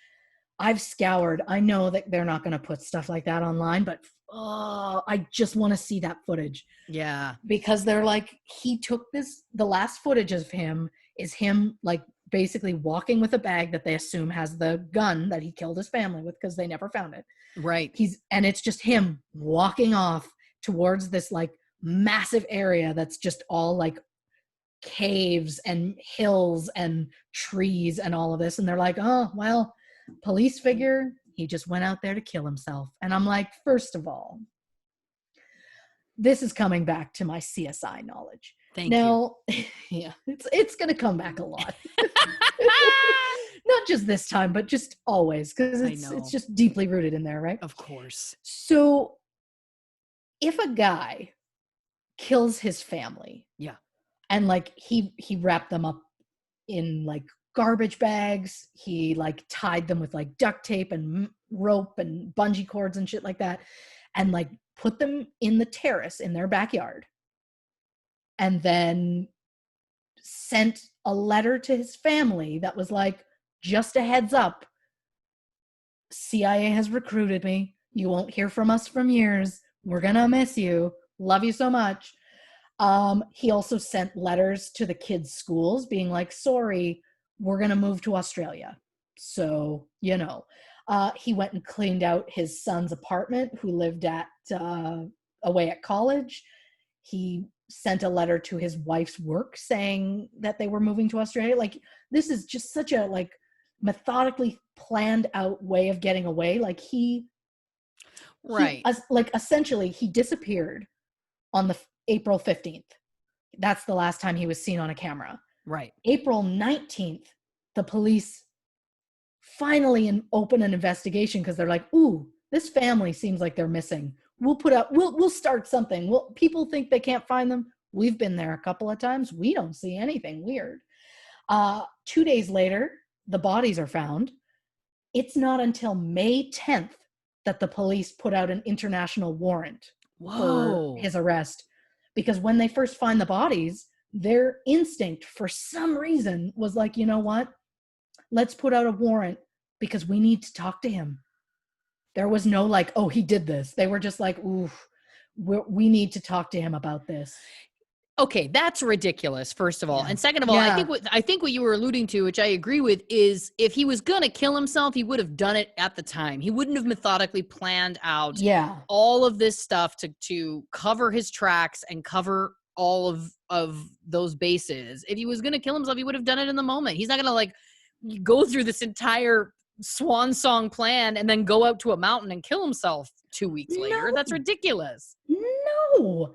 I've scoured. I know that they're not going to put stuff like that online, but I just want to see that footage. Yeah. Because they're like, he took the last footage of him is him like basically walking with a bag that they assume has the gun that he killed his family with because they never found it. Right. And it's just him walking off towards this like massive area that's just all like caves and hills and trees and all of this. And they're like, oh, well, police figure he just went out there to kill himself. And I'm like, first of all, this is coming back to my CSI knowledge. Thank you. Yeah, it's going to come back a lot. Not just this time, but just always, because it's just deeply rooted in there, right? Of course. So if a guy kills his family, and like he wrapped them up in like garbage bags, he like tied them with like duct tape and rope and bungee cords and shit like that, and like put them in the terrace in their backyard, and then sent a letter to his family that was like, just a heads up, CIA has recruited me. You won't hear from us for years. We're gonna miss you. Love you so much. He also sent letters to the kids' schools being like, sorry, we're gonna move to Australia. So, he went and cleaned out his son's apartment who lived away at college. He sent a letter to his wife's work saying that they were moving to Australia. Like, this is just such a like methodically planned out way of getting away. Like essentially he disappeared on the April 15th. That's the last time he was seen on a camera. Right. April 19th, the police finally open an investigation because they're like, ooh, this family seems like they're missing. We'll start something. People think they can't find them. We've been there a couple of times. We don't see anything weird. 2 days later, the bodies are found. It's not until May 10th that the police put out an international warrant for his arrest. Because when they first find the bodies, their instinct for some reason was like, you know what? Let's put out a warrant because we need to talk to him. There was no like, oh, he did this. They were just like, ooh, we need to talk to him about this. Okay, that's ridiculous, first of all. And second of all, I think what you were alluding to, which I agree with, is if he was going to kill himself, he would have done it at the time. He wouldn't have methodically planned out all of this stuff to cover his tracks and cover all of those bases. If he was going to kill himself, he would have done it in the moment. He's not going to like go through this entire swan song plan and then go out to a mountain and kill himself 2 weeks later. That's ridiculous. No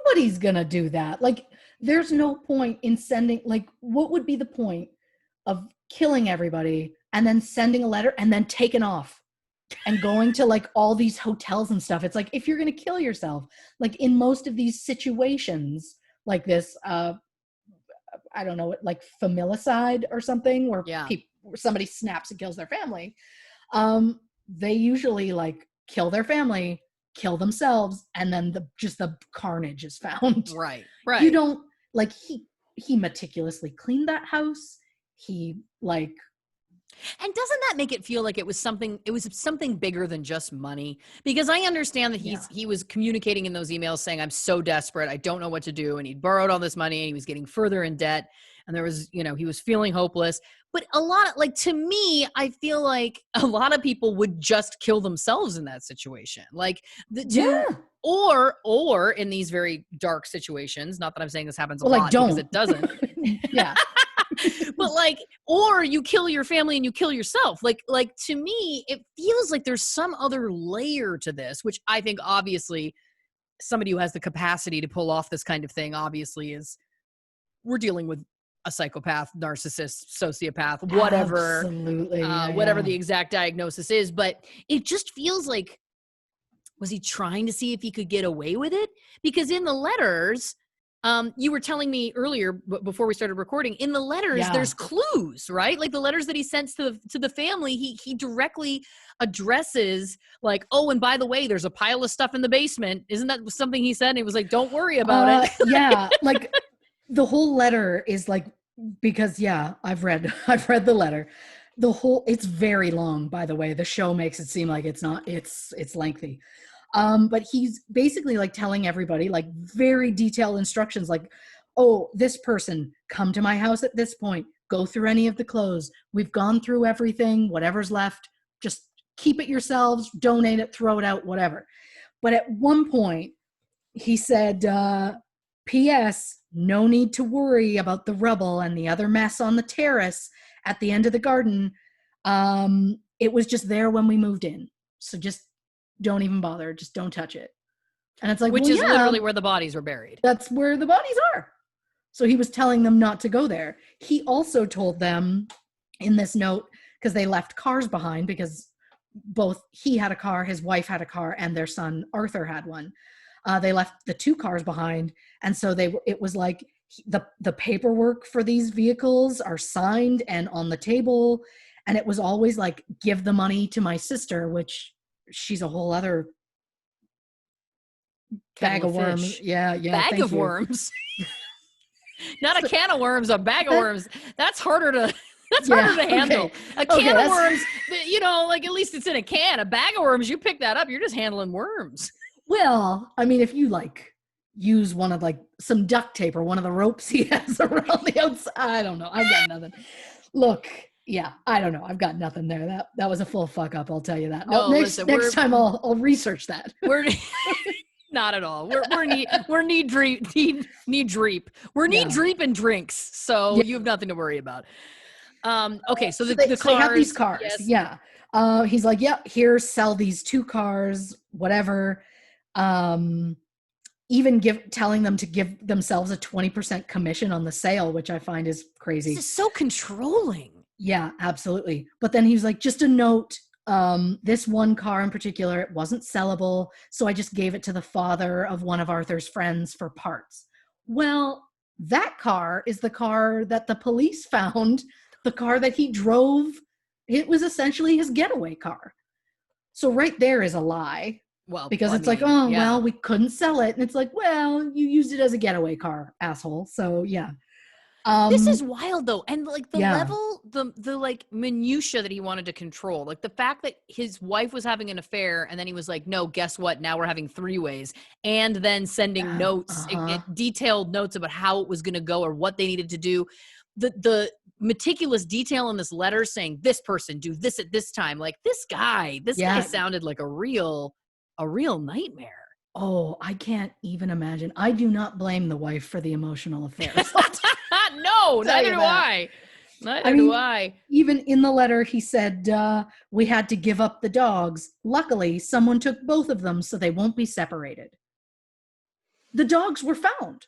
nobody's gonna do that. Like, there's no point in sending, like, what would be the point of killing everybody and then sending a letter and then taking off and going to like all these hotels and stuff? It's like, if you're gonna kill yourself, like in most of these situations like this, I don't know, like familicide or something, where where somebody snaps and kills their family. They usually like kill their family, kill themselves, and then the carnage is found. Right. You don't, like, he meticulously cleaned that house. He like, and doesn't that make it feel like it was something bigger than just money? Because I understand that he was communicating in those emails saying, I'm so desperate, I don't know what to do. And he'd borrowed all this money and he was getting further in debt. And there was, he was feeling hopeless. But a lot of, like, to me, I feel like a lot of people would just kill themselves in that situation. Like, or in these very dark situations, not that I'm saying this happens a lot, because it doesn't. Yeah. But like, or you kill your family and you kill yourself. Like to me, it feels like there's some other layer to this, which I think obviously somebody who has the capacity to pull off this kind of thing obviously is, we're dealing with a psychopath, narcissist, sociopath, whatever, absolutely, whatever the exact diagnosis is. But it just feels like, was he trying to see if he could get away with it? Because in the letters, you were telling me earlier before we started recording, in the letters, there's clues, right? Like the letters that he sends to the family, he directly addresses like, oh, and by the way, there's a pile of stuff in the basement. Isn't that something he said? And he was like, don't worry about it. Yeah. Like the whole letter is like, because I've read the letter. It's very long, by the way. The show makes it seem like it's not, it's lengthy. But he's basically like telling everybody like very detailed instructions, like, oh, this person, come to my house at this point, go through any of the clothes. We've gone through everything, whatever's left, just keep it yourselves, donate it, throw it out, whatever. But at one point he said, P.S. no need to worry about the rubble and the other mess on the terrace at the end of the garden. It was just there when we moved in. So just don't even bother. Just don't touch it. And it's like, which is literally where the bodies were buried. That's where the bodies are. So he was telling them not to go there. He also told them in this note, because they left cars behind, because both he had a car, his wife had a car, and their son Arthur had one. They left the two cars behind. And so it was like the paperwork for these vehicles are signed and on the table. And it was always like, give the money to my sister, which she's a whole other bag of worms. Yeah. Bag of worms. Not a can of worms, a bag of worms. That's harder to handle. Okay. A can of worms, like at least it's in a can. A bag of worms, you pick that up, you're just handling worms. Well, I mean, if you like use one of like some duct tape or one of the ropes he has around the outside, I don't know. I've got nothing. Look, I don't know. I've got nothing there. That was a full fuck up. I'll tell you that. No, next time I'll research that. We're not at all. We're knee deep. We're knee deep in drinks. So you have nothing to worry about. Okay. So the cars, they have these cars. Yes. Yeah. He's like, here, sell these two cars, whatever. Even telling them to give themselves a 20% commission on the sale, which I find is crazy. This is so controlling. Yeah, absolutely. But then he was like, just a note, this one car in particular, it wasn't sellable. So I just gave it to the father of one of Arthur's friends for parts. Well, that car is the car that the police found, the car that he drove. It was essentially his getaway car. So right there is a lie. Well, because it's like, well, we couldn't sell it. And it's like, well, you used it as a getaway car, asshole. So yeah. This is wild though. And like the level, the like minutia that he wanted to control, like the fact that his wife was having an affair and then he was like, no, guess what? Now we're having three-ways, and then sending notes, detailed notes about how it was going to go or what they needed to do. The meticulous detail in this letter saying this person do this at this time. Like this guy sounded like a real nightmare. Oh, I can't even imagine. I do not blame the wife for the emotional affairs. No, neither do I. Neither do I. Even in the letter, he said, we had to give up the dogs. Luckily, someone took both of them so they won't be separated. the dogs were found.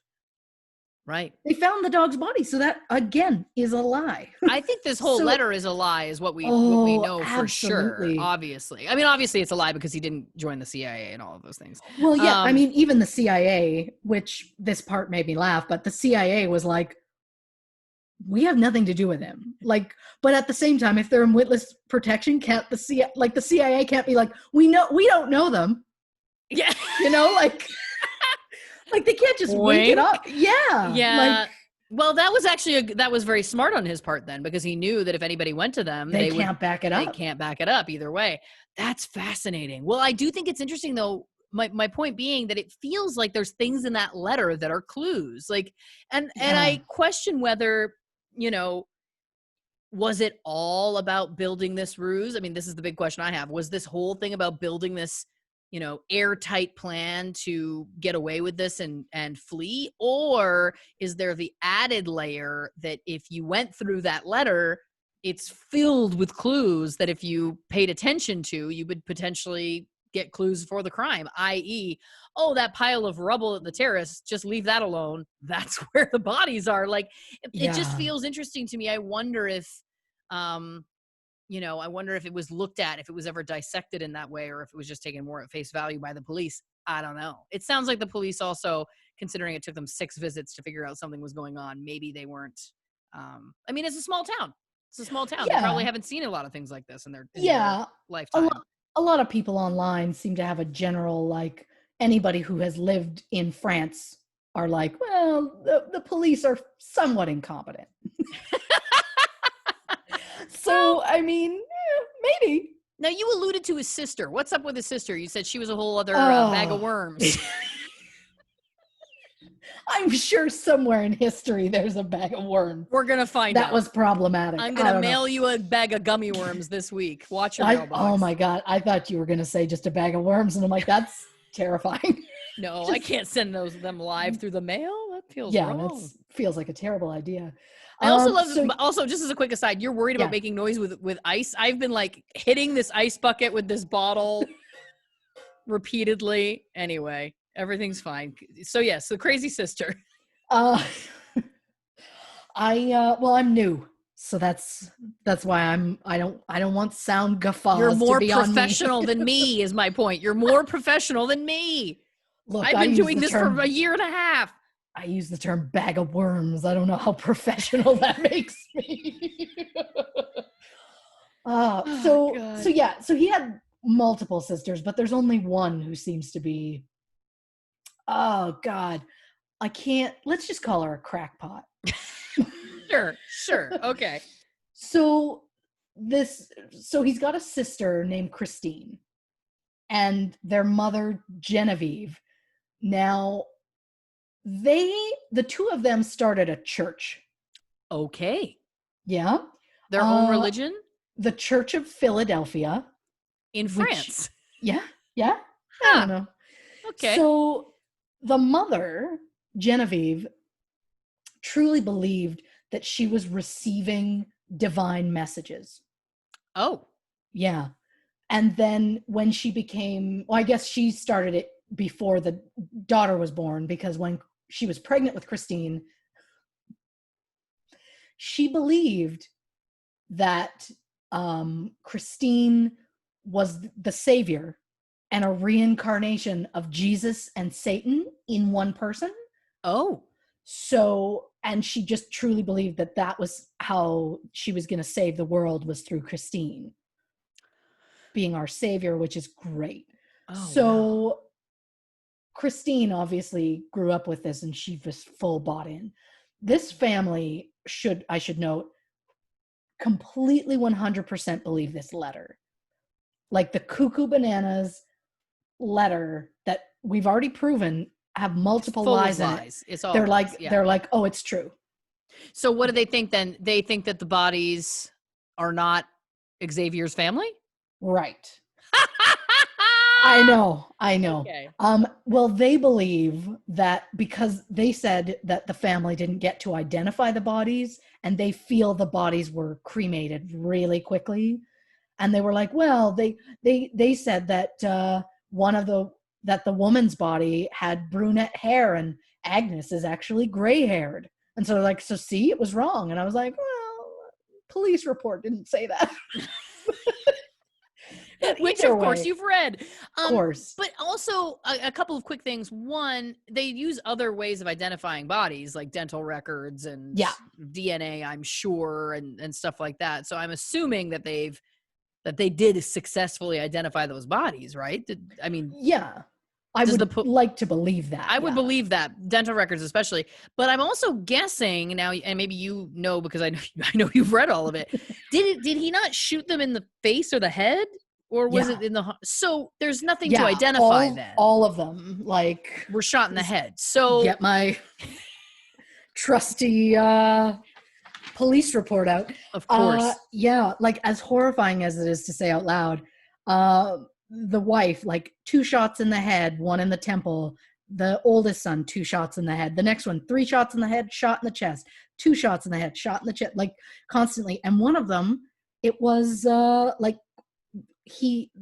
Right. They found the dog's body. So that, again, is a lie. I think this whole letter is a lie, is what we know for sure. Absolutely. Obviously. I mean, obviously it's a lie because he didn't join the CIA and all of those things. Well, yeah. I mean, even the CIA, which this part made me laugh, but the CIA was like, we have nothing to do with him. Like, but at the same time, if they're in witness protection, can't the CIA can't be like, we don't know them. Yeah. You know, like they can't just wink it up. Yeah. Yeah. Well, that was actually that was very smart on his part then, because he knew that if anybody went to them, they can't back it up. They can't back it up either way. That's fascinating. Well, I do think it's interesting though. My point being that it feels like there's things in that letter that are clues. Like, and I question whether, you know, was it all about building this ruse? I mean, this is the big question I have. Was this whole thing about building this, you know, airtight plan to get away with this and flee? Or is there the added layer that if you went through that letter, it's filled with clues that if you paid attention to, you would potentially get clues for the crime, i.e., oh, that pile of rubble at the terrace, just leave that alone. That's where the bodies are. Like, it just feels interesting to me. I wonder if, you know, I wonder if it was looked at, if it was ever dissected in that way, or if it was just taken more at face value by the police. I don't know. It sounds like the police also, considering it took them 6 visits to figure out something was going on, maybe they weren't, I mean, it's a small town. It's a small town. They probably haven't seen a lot of things like this in their lifetime. A lot of people online seem to have a general, like, anybody who has lived in France are like, well, the police are somewhat incompetent. So, I mean, maybe. Now, you alluded to his sister. What's up with his sister? You said she was a whole other bag of worms. I'm sure somewhere in history there's a bag of worms. We're going to find out. That was problematic. I'm going to mail you a bag of gummy worms this week. Watch your mailbox. Oh my God. I thought you were going to say just a bag of worms. And I'm like, that's terrifying. No, I can't send them live through the mail. That feels wrong. That feels like a terrible idea. I also also, just as a quick aside, you're worried about making noise with ice. I've been like hitting this ice bucket with this bottle repeatedly. Anyway, everything's fine. So yes, the crazy sister. I'm new. So that's why I don't want sound guffaws. You're more professional than me is my point. You're more professional than me. Look, I've been doing this for a year and a half. I use the term bag of worms. I don't know how professional that makes me. So he had multiple sisters, but there's only one who seems to be, oh God, let's just call her a crackpot. Sure. Okay. So he's got a sister named Christine and their mother, Genevieve. Now, the two of them started a church. Okay. Yeah. Their own religion? The Church of Philadelphia. In France. Yeah. I don't know. Okay. So the mother, Genevieve, truly believed that she was receiving divine messages. Oh. Yeah. And then when she became, I guess she started it before the daughter was born, because when she was pregnant with Christine, she believed that Christine was the savior and a reincarnation of Jesus and Satan in one person. Oh. So, and she just truly believed that was how she was going to save the world, was through Christine being our savior, which is great. Oh, so wow. Christine obviously grew up with this and she was full bought in. This family I should note, completely 100% believe this letter. Like the Cuckoo Bananas letter that we've already proven have multiple lies in it. It's all they're lies, like, they're like, oh, it's true. So what do they think then? They think that the bodies are not Xavier's family? Right. I know. Okay. Well, they believe that because they said that the family didn't get to identify the bodies and they feel the bodies were cremated really quickly. And they were like, well, they said that one of that the woman's body had brunette hair and Agnes is actually gray haired. And so like, so see, it was wrong. And I was like, well, police report didn't say that. Which of course you've read. Of course. But also a couple of quick things. One, they use other ways of identifying bodies like dental records and DNA, I'm sure, and stuff like that. So I'm assuming that they did successfully identify those bodies, right? Yeah. I would like to believe that. I would believe that, dental records especially. But I'm also guessing now, and maybe you know because I know you've read all of it. Did he not shoot them in the face or the head? Or was it in the... So there's nothing to identify then. All of them, like... were shot in the head. So... Get my trusty police report out. Of course. Yeah, like as horrifying as it is to say out loud, the wife, like 2 shots in the head, 1 in the temple. The oldest son, 2 shots in the head. The next one, 3 shots in the head, shot in the chest. 2 shots in the head, shot in the chest. Like constantly. And one of them, it was like...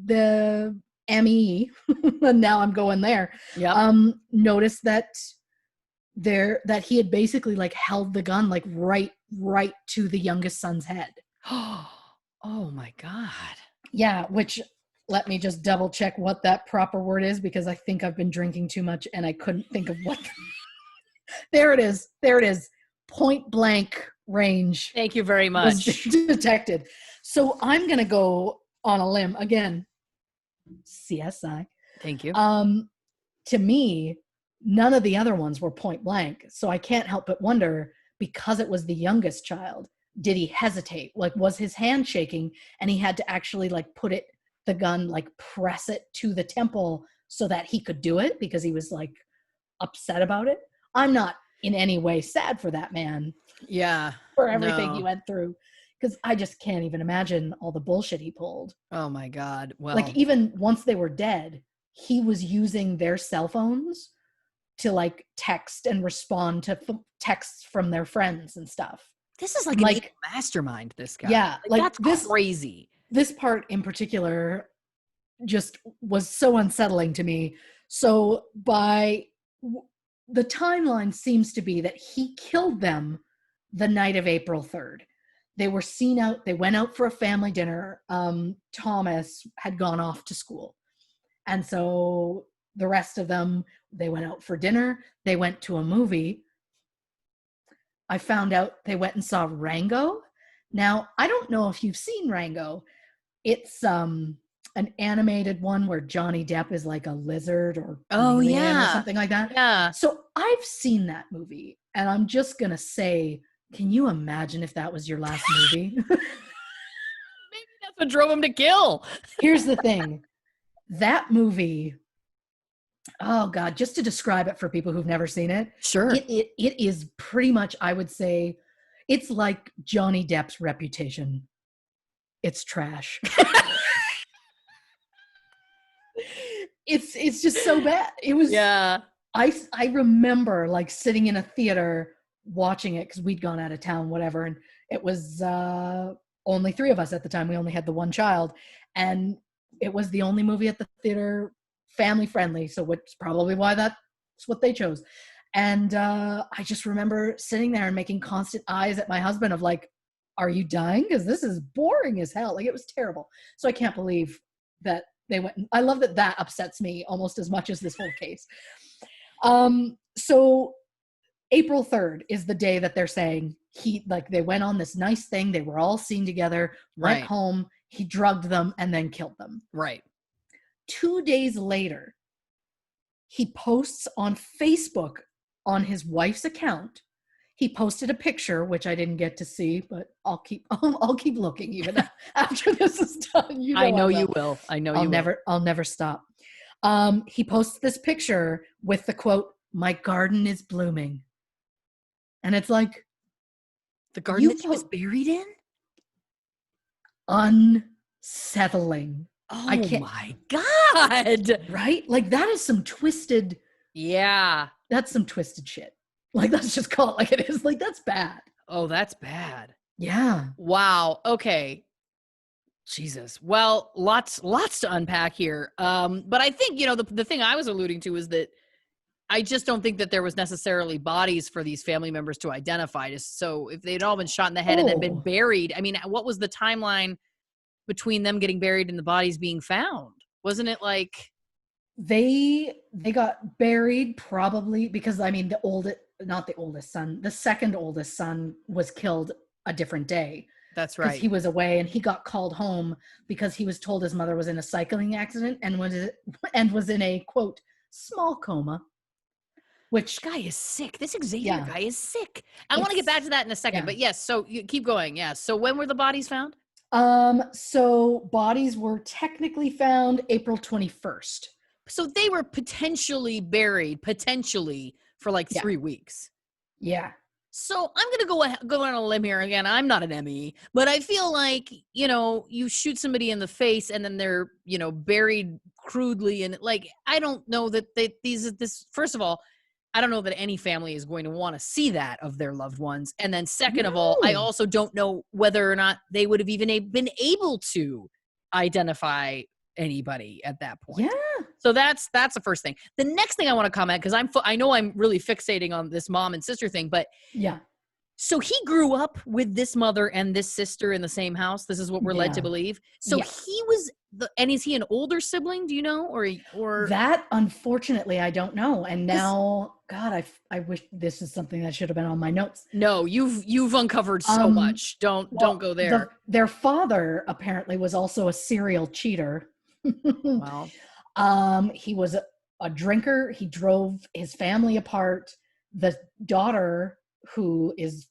the ME, and now I'm going there. Noticed that he had basically like held the gun like right to the youngest son's head. Oh my God. Yeah, which let me just double check what that proper word is because I think I've been drinking too much and I couldn't think of what. There it is. Point blank range. Thank you very much. Detected. So I'm gonna go on a limb again. CSI. Thank you. To me, none of the other ones were point blank. So I can't help but wonder, because it was the youngest child, did he hesitate? Like, was his hand shaking and he had to actually like put the gun, like press it to the temple so that he could do it because he was like upset about it? I'm not in any way sad for that man. Yeah. For everything he went through. Because I just can't even imagine all the bullshit he pulled. Oh my God. Well, like even once they were dead, he was using their cell phones to like text and respond to texts from their friends and stuff. This is like an evil mastermind, this guy. Yeah. Like that's crazy. This part in particular just was so unsettling to me. So the timeline seems to be that he killed them the night of April 3rd. They were seen out. They went out for a family dinner. Thomas had gone off to school. And so the rest of them, they went out for dinner. They went to a movie. I found out they went and saw Rango. Now, I don't know if you've seen Rango. It's an animated one where Johnny Depp is like a lizard or or something like that. Yeah. So I've seen that movie. And I'm just going to say, can you imagine if that was your last movie? Maybe that's what drove him to kill. Here's the thing. That movie, oh God, just to describe it for people who've never seen it. Sure. It is pretty much, I would say, it's like Johnny Depp's Reputation. It's trash. It's just so bad. It was. Yeah. I remember like sitting in a theater watching it because we'd gone out of town, whatever, and it was only 3 of us at the time. We only had the 1 child, and it was the only movie at the theater family friendly, so which is probably why that's what they chose. And I just remember sitting there and making constant eyes at my husband of like, are you dying? Because this is boring as hell. Like, it was terrible. So I can't believe that they went. I love that upsets me almost as much as this whole case. So April 3rd is the day that they're saying they went on this nice thing. They were all seen together, went home, he drugged them and then killed them. Right. 2 days later, he posts on Facebook on his wife's account. He posted a picture, which I didn't get to see, but I'll keep looking even after this is done. You know I know you will. I know you will. I'll never stop. He posts this picture with the quote, "My garden is blooming." And it's like, the garden that he was buried in? Unsettling. Oh my God. Right? Like, that is some twisted. Yeah. That's some twisted shit. Like, let's just call it like it is. Like, that's bad. Oh, that's bad. Yeah. Wow. Okay. Jesus. Well, lots to unpack here. But I think, the thing I was alluding to is that I just don't think that there was necessarily bodies for these family members to identify. So if they'd all been shot in the head and then been Oh, buried, I mean, what was the timeline between them getting buried and the bodies being found? Wasn't it like they got buried probably because I mean not the oldest son, the second oldest son was killed a different day that's because right? he was away and he got called home because he was told his mother was in a cycling accident and was in a quote small coma, This which guy is sick. This Xavier yeah, guy is sick. I want to get it's back to that in a second, yeah. but yes. So you keep going. Yeah. So when were the bodies found? So bodies were technically found April 21st. So they were potentially buried, for like Yeah. 3 weeks. Yeah. So I'm going to go on a limb here again. I'm not an ME, but I feel like, you shoot somebody in the face and then they're, buried crudely. And like, I don't know that first of all, I don't know that any family is going to want to see that of their loved ones. And then second of all, I No. also don't know whether or not they would have even been able to identify anybody at that point. Yeah. So that's the first thing. The next thing I want to comment, because I know I'm really fixating on this mom and sister thing, but Yeah. so he grew up with this mother and this sister in the same house. This is what we're led to Yeah. believe. So Yeah. he was and is he an older sibling? Do you know, or That unfortunately I don't know. And now, God, I wish this is something that should have been on my notes. No, you've uncovered so much. Don't go there. Their father apparently was also a serial cheater. Wow. He was a drinker. He drove his family apart. The daughter, who is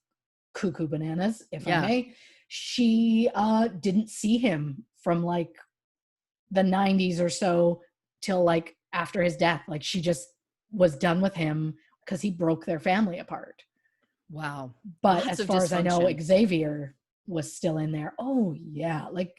cuckoo bananas, if I may, she didn't see him from like the 90s or so till like after his death. Like she just was done with him because he broke their family apart. Wow. But Lots as of far as I know, dysfunction. Xavier was still in there. Oh yeah, like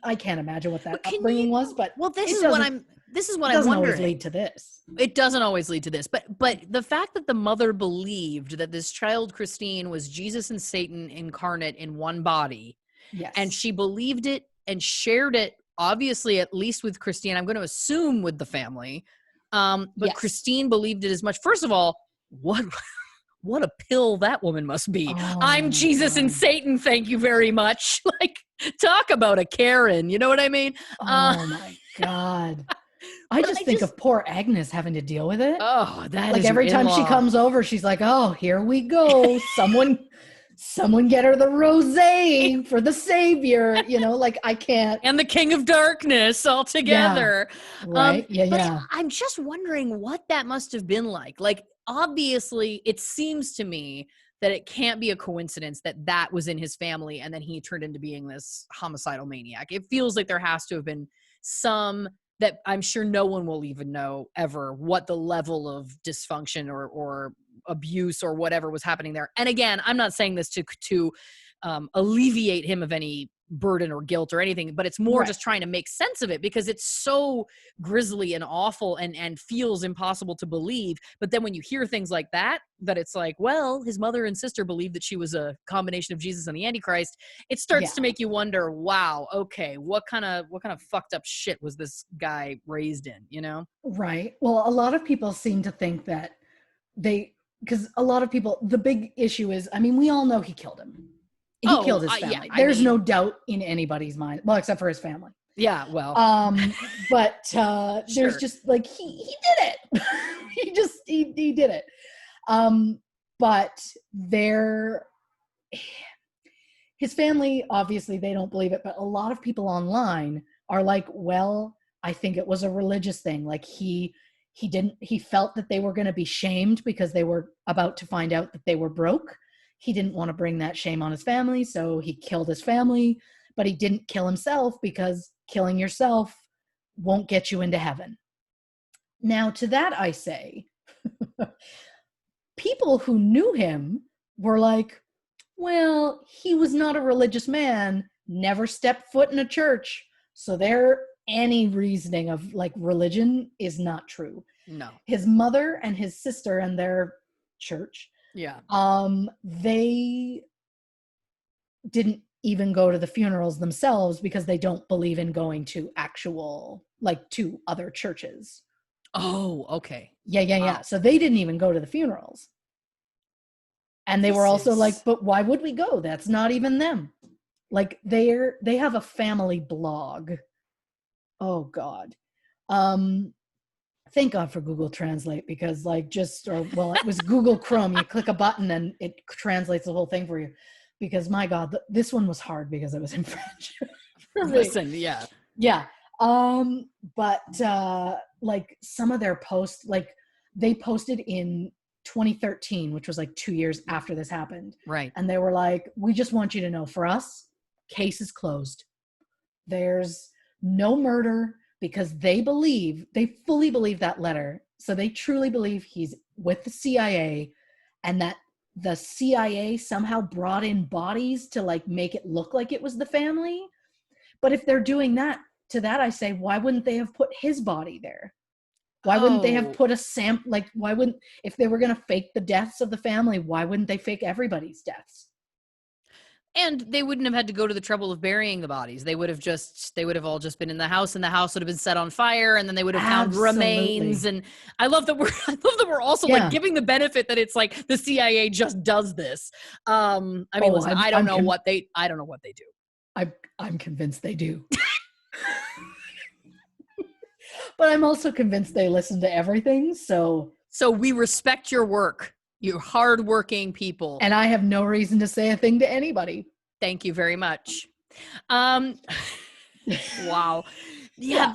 I can't imagine what that upbringing was, but Well, this is what it I'm doesn't always wondering. lead to this. It doesn't always lead to this, but the fact that the mother believed that this child Christine was Jesus and Satan incarnate in one body, Yes. and she believed it and shared it, obviously, at least with Christine, I'm going to assume with the family. But yes. Christine believed it as much. First of all, what a pill that woman must be. Oh, I'm Jesus and Satan, thank you very much. Like, talk about a Karen, you know what I mean? Oh my God. I just think of poor Agnes having to deal with it. Oh, that like is every time she comes over, she's like, oh, here we go. Someone get her the rosé for the savior. Like I can't. And the King of Darkness all together. Yeah, right. Yeah. I'm just wondering what that must have been like. Like, obviously, it seems to me that it can't be a coincidence that was in his family and then he turned into being this homicidal maniac. It feels like there has to have been some that I'm sure no one will even know ever what the level of dysfunction or abuse or whatever was happening there. And again, I'm not saying this to alleviate him of any burden or guilt or anything, but it's more just trying to make sense of it because it's so grisly and awful and feels impossible to believe. But then when you hear things like that it's like, well, his mother and sister believed that she was a combination of Jesus and the Antichrist. It starts to make you wonder, wow, okay, what kind of fucked up shit was this guy raised in, Right. Well, a lot of people seem to think that because a lot of people, the big issue is, I mean, we all know he killed him. He killed his family. Yeah, There's no doubt in anybody's mind. Well, except for his family. Yeah, well. But there's just like, he did it. he did it. But his family, obviously they don't believe it, but a lot of people online are like, well, I think it was a religious thing. Like he felt that they were going to be shamed because they were about to find out that they were broke. He didn't want to bring that shame on his family, so he killed his family, but he didn't kill himself because killing yourself won't get you into heaven. Now, to that I say, people who knew him were like, well, he was not a religious man, never stepped foot in a church, so any reasoning of like religion is not true. No. His mother and his sister and their church, they didn't even go to the funerals themselves because they don't believe in going to actual, like, to other churches. Oh, okay. Yeah. Wow. So they didn't even go to the funerals. And they were also like, but why would we go? That's not even them. Like, they have a family blog. Oh God. Thank God for Google Translate, because like it was Google Chrome. You click a button and it translates the whole thing for you. Because my God, this one was hard because it was in French. Listen, yeah. Yeah. But like some of their posts, like they posted in 2013, which was like 2 years after this happened. Right. And they were like, we just want you to know, for us, case is closed. There's no murder, because they fully believe that letter. So they truly believe he's with the CIA, and that the CIA somehow brought in bodies to like make it look like it was the family. But if they're doing that, to that I say, why wouldn't they have put his body there? Why wouldn't they have put a like, why wouldn't, if they were going to fake the deaths of the family, why wouldn't they fake everybody's deaths? And they wouldn't have had to go to the trouble of burying the bodies. They would have all just been in the house, and the house would have been set on fire, and then they would have found remains. And I love that we're also like giving the benefit that it's like the CIA just does this. I mean, listen, I don't know what they do. I'm convinced they do. But I'm also convinced they listen to everything. So we respect your work. You hardworking people. And I have no reason to say a thing to anybody. Thank you very much. Wow. Yeah,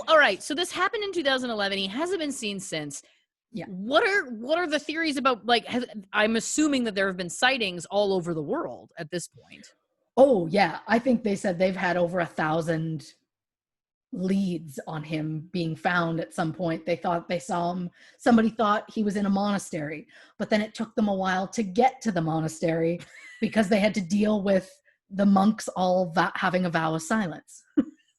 all right. So this happened in 2011. He hasn't been seen since. Yeah. What are the theories about, like, I'm assuming that there have been sightings all over the world at this point. Oh yeah. I think they said they've had over 1,000 leads on him being found at some point. They thought they saw him. Somebody thought he was in a monastery, but then it took them a while to get to the monastery because they had to deal with the monks all having a vow of silence.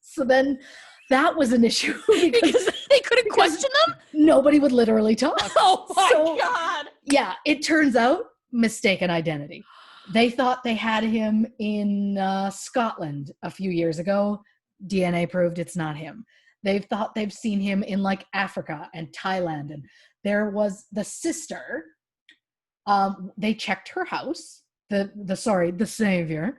So then that was an issue because they couldn't question them. Nobody would literally talk. Oh my God. Yeah. It turns out mistaken identity. They thought they had him in Scotland a few years ago. DNA proved it's not him. They've thought they've seen him in like Africa and Thailand. And there was the sister. They checked her house. The savior.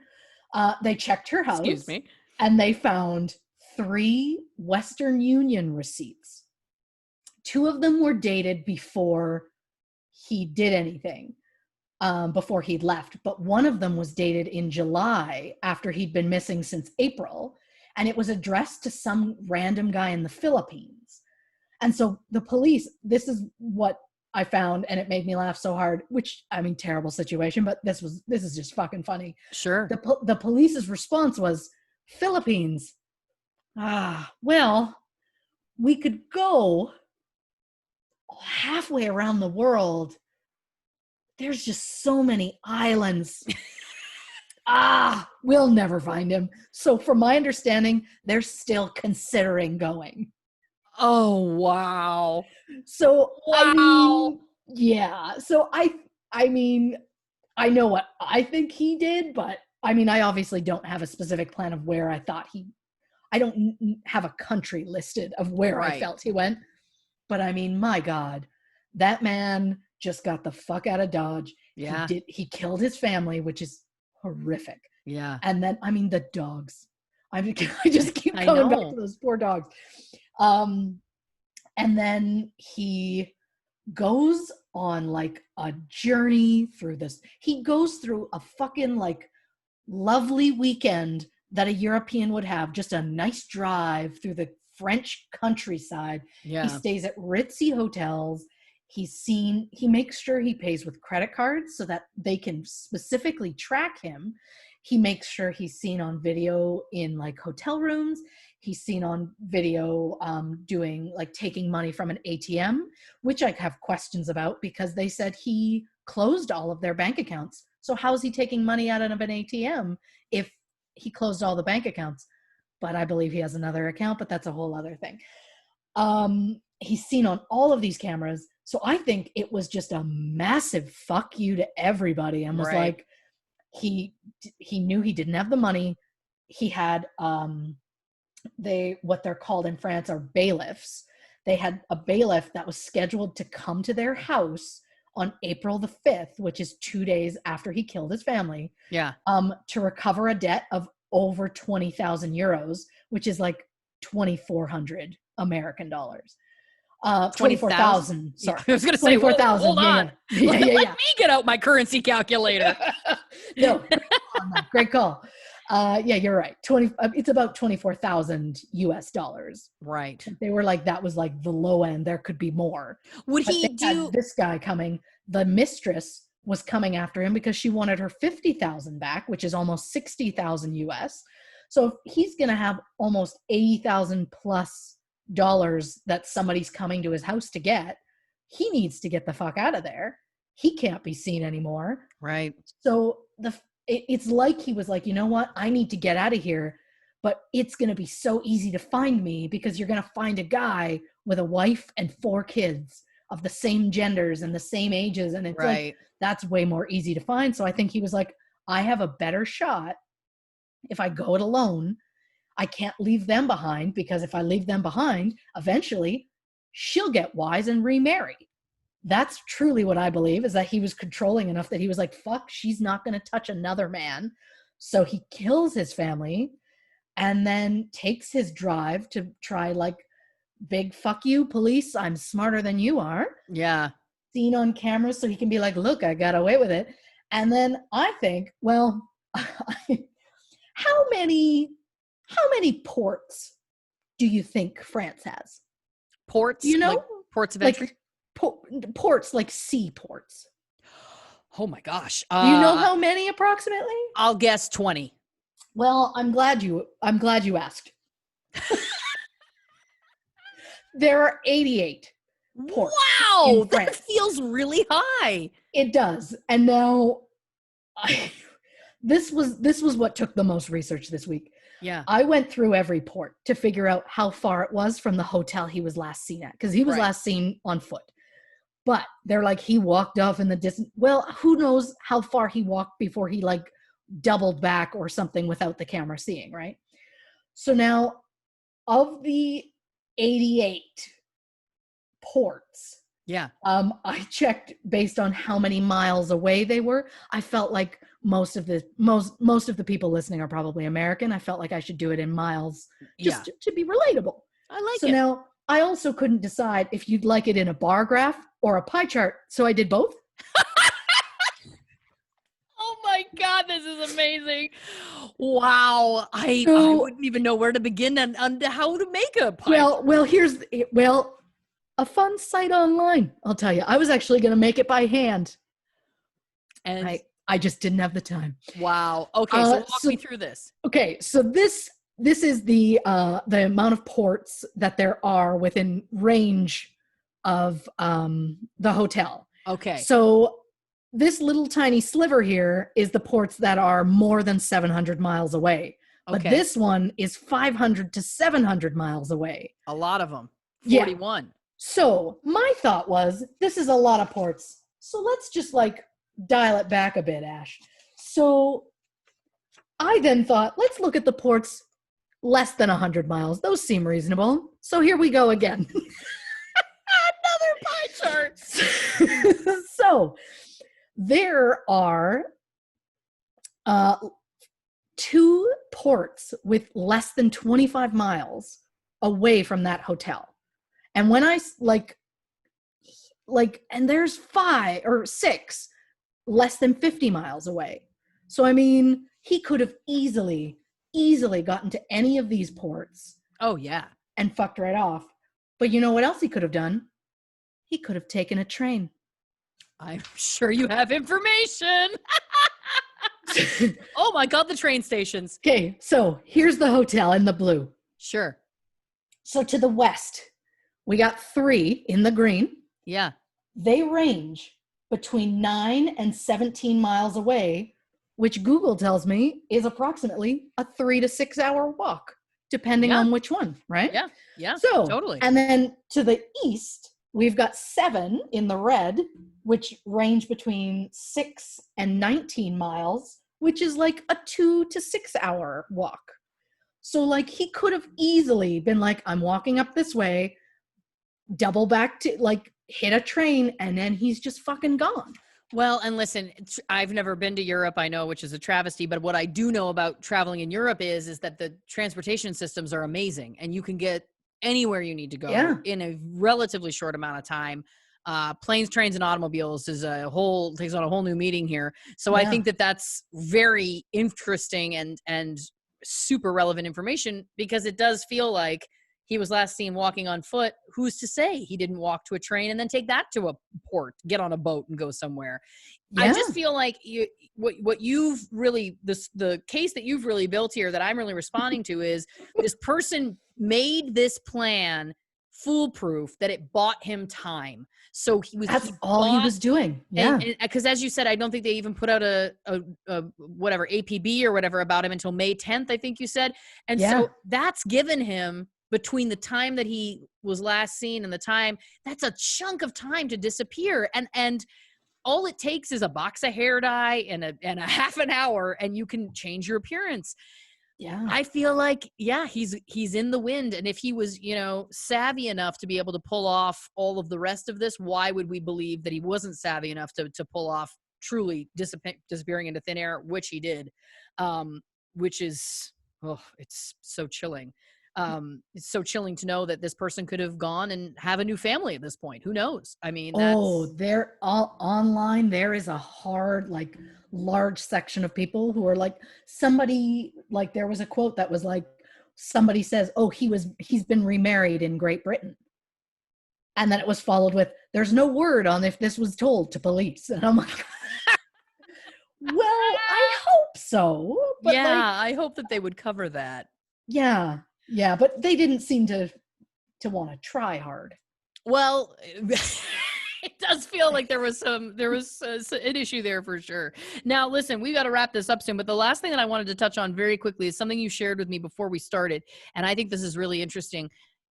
They checked her house. Excuse me. And they found 3 Western Union receipts. 2 of them were dated before he did anything, before he'd left. But one of them was dated in July, after he'd been missing since April. And it was addressed to some random guy in the Philippines. And so the police, this is what I found, and it made me laugh so hard, which, I mean, terrible situation, but this is just fucking funny. Sure. The police's response was, Philippines. Well, we could go halfway around the world. There's just so many islands. We'll never find him. So from my understanding, they're still considering going. Oh, wow. So, wow. I mean, yeah. So I mean, I know what I think he did, but I mean, I obviously don't have a specific plan of where I thought I don't have a country listed of where I felt he went. But I mean, my God, that man just got the fuck out of Dodge. Yeah. He killed his family, which is horrific. Yeah. And then, I mean, the dogs. I just keep coming back to those poor dogs. And then he goes on like a journey through this. He goes through a fucking like lovely weekend that a European would have, just a nice drive through the French countryside. Yeah. He stays at ritzy hotels. He makes sure he pays with credit cards so that they can specifically track him. He makes sure he's seen on video in like hotel rooms. He's seen on video doing like taking money from an ATM, which I have questions about because they said he closed all of their bank accounts. So how is he taking money out of an ATM if he closed all the bank accounts? But I believe he has another account, but that's a whole other thing. He's seen on all of these cameras. So I think it was just a massive fuck you to everybody and was like, he knew he didn't have the money. He had what they're called in France are bailiffs. They had a bailiff that was scheduled to come to their house on April the 5th, which is 2 days after he killed his family. Yeah. To recover a debt of over 20,000 euros, which is like 2,400 American dollars. 24,000. Sorry. I was going to say, 24,000. hold on. Yeah. Let me get out my currency calculator. No, great call. Yeah, you're right. It's about 24,000 US dollars. Right. They were like, that was like the low end. There could be more. Would but he do this guy coming? The mistress was coming after him because she wanted her 50,000 back, which is almost 60,000 US. So if he's going to have almost 80,000 plus dollars that somebody's coming to his house to get, he needs to get the fuck out of there. He can't be seen anymore. Right. So it's like he was like, you know what? I need to get out of here, but it's going to be so easy to find me because you're going to find a guy with a wife and 4 kids of the same genders and the same ages. And it's like, that's way more easy to find. So I think he was like, I have a better shot if I go it alone. I can't leave them behind, because if I leave them behind, eventually she'll get wise and remarry. That's truly what I believe, is that he was controlling enough that he was like, fuck, she's not going to touch another man. So he kills his family and then takes his drive to try, like, big fuck you, police, I'm smarter than you are. Yeah. Seen on camera so he can be like, look, I got away with it. And then I think, well, how many ports do you think France has? Ports? You know? Like ports of entry? Ports, like seaports. Oh my gosh. Do you know how many approximately? I'll guess 20. Well, I'm glad you asked. There are 88 ports. Wow, that feels really high. It does. And now this was what took the most research this week. Yeah. I went through every port to figure out how far it was from the hotel he was last seen at, because he was last seen on foot. But they're like, he walked off in the distance. Well, who knows how far he walked before he like doubled back or something without the camera seeing, right? So now, of the 88 ports, I checked based on how many miles away they were. I felt like most of the people listening are probably American. I felt like I should do it in miles just to be relatable. I like it. So now I also couldn't decide if you'd like it in a bar graph or a pie chart. So I did both. Oh my God, this is amazing. Wow. I wouldn't even know where to begin on how to make a pie chart. Well, here's a fun site online. I'll tell you. I was actually going to make it by hand. And I just didn't have the time. Wow. Okay, so walk me through this. Okay, so this is the amount of ports that there are within range of the hotel. Okay. So this little tiny sliver here is the ports that are more than 700 miles away. But this one is 500 to 700 miles away. A lot of them. 41. Yeah. So my thought was, this is a lot of ports. So let's just like dial it back a bit, Ash. So I then thought, let's look at the ports less than 100 miles. Those seem reasonable. So here we go again. Another pie chart. So there are 2 ports with less than 25 miles away from that hotel. And when I and there's 5 or 6 less than 50 miles away. So, I mean, he could have easily gotten to any of these ports. Oh, yeah. And fucked right off. But you know what else he could have done? He could have taken a train. I'm sure you have information. Oh my God, the train stations. Okay, so here's the hotel in the blue. Sure. So to the west, we got 3 in the green. Yeah. They range between 9 and 17 miles away, which Google tells me is approximately a 3 to 6 hour walk, depending on which one, right? Yeah, yeah, so, totally. And then to the east, we've got 7 in the red, which range between 6 and 19 miles, which is like a 2 to 6 hour walk. So like he could have easily been like, I'm walking up this way, double back to like hit a train, and then he's just fucking gone. Well, and listen, I've never been to Europe, I know, which is a travesty, but what I do know about traveling in Europe is that the transportation systems are amazing and you can get anywhere you need to go Yeah. in a relatively short amount of time. Planes, trains, and automobiles takes on a whole new meaning here. So I Yeah. think that that's very interesting and super relevant information, because it does feel like he was last seen walking on foot. Who's to say he didn't walk to a train and then take that to a port, get on a boat and go somewhere? Yeah. I just feel like what you've really, the case that you've really built here that I'm really responding to is this person made this plan foolproof, that it bought him time. So That's all he was doing. Yeah. Because as you said, I don't think they even put out a whatever APB or whatever about him until May 10th, I think you said. And so that's given him, between the time that he was last seen and the time, that's a chunk of time to disappear. And all it takes is a box of hair dye and a half an hour, and you can change your appearance. Yeah. I feel like, he's in the wind. And if he was, savvy enough to be able to pull off all of the rest of this, why would we believe that he wasn't savvy enough to pull off truly disappearing into thin air, which he did, which is, it's so chilling. It's so chilling to know that this person could have gone and have a new family at this point. Who knows? I mean, they're all online. There is a hard, like, large section of people who are like, somebody, like, there was a quote that was like, somebody says, oh, he's been remarried in Great Britain. And then it was followed with, there's no word on if this was told to police. And I'm like, well, I hope so. But I hope that they would cover that. Yeah. Yeah. But they didn't seem to want to try hard. Well, it does feel like there was an issue there for sure. Now, listen, we got to wrap this up soon, but the last thing that I wanted to touch on very quickly is something you shared with me before we started, and I think this is really interesting.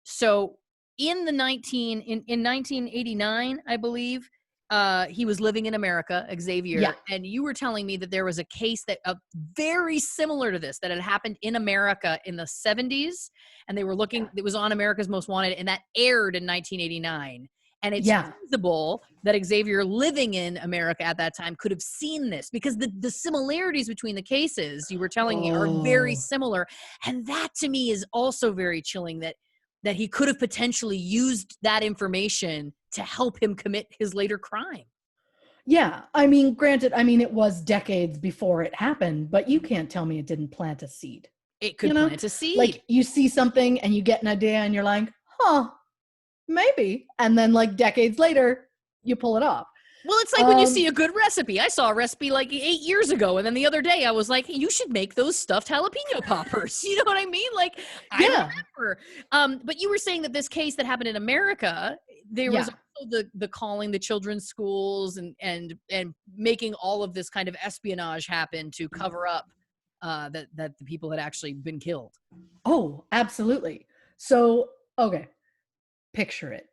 So, in 1989, I believe, he was living in America, Xavier, and you were telling me that there was a case that very similar to this that had happened in America in the 70s, and they were looking. It was on America's Most Wanted, and that aired in 1989. And it's feasible that Xavier, living in America at that time, could have seen this, because the similarities between the cases you were telling me are very similar. And that to me is also very chilling, that he could have potentially used that information to help him commit his later crime. Yeah. I mean, granted, it was decades before it happened, but you can't tell me it didn't plant a seed. It could plant a seed. Like, you see something and you get an idea and you're like, maybe. And then, like, decades later, you pull it off. Well, it's like when you see a good recipe. I saw a recipe like 8 years ago, and then the other day I was like, hey, you should make those stuffed jalapeno poppers. You know what I mean? Like, I remember. But you were saying that this case that happened in America, there was also the calling the children's schools and making all of this kind of espionage happen to cover up that the people had actually been killed. Oh, absolutely. So, okay. Picture it.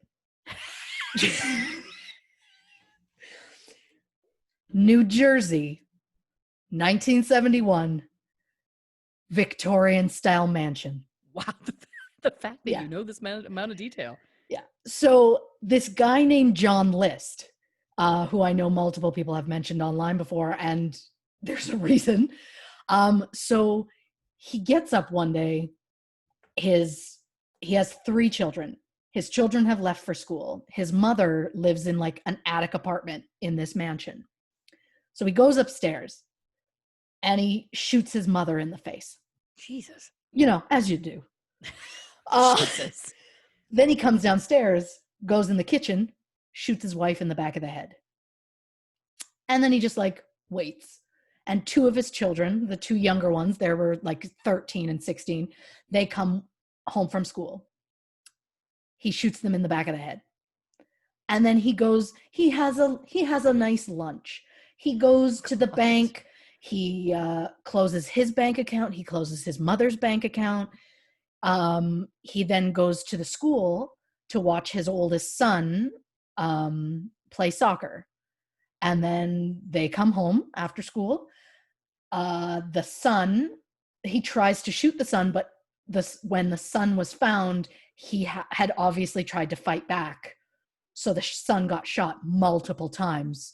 New Jersey, 1971, Victorian style mansion. Wow, the fact that you know this amount of detail. Yeah. So this guy named John List, who I know multiple people have mentioned online before, and there's a reason. So he gets up one day. He has 3 children. His children have left for school. His mother lives in like an attic apartment in this mansion. So he goes upstairs and he shoots his mother in the face. Jesus. As you do. Jesus. Then he comes downstairs, goes in the kitchen, shoots his wife in the back of the head. And then he just like waits. And 2 of his children, the 2 younger ones, there were like 13 and 16, they come home from school. He shoots them in the back of the head. And then he goes, he has a nice lunch. He goes to the bank. He closes his bank account. He closes his mother's bank account. He then goes to the school to watch his oldest son play soccer. And then they come home after school. The son, he tries to shoot the son, but when the son was found, he had obviously tried to fight back. So the son got shot multiple times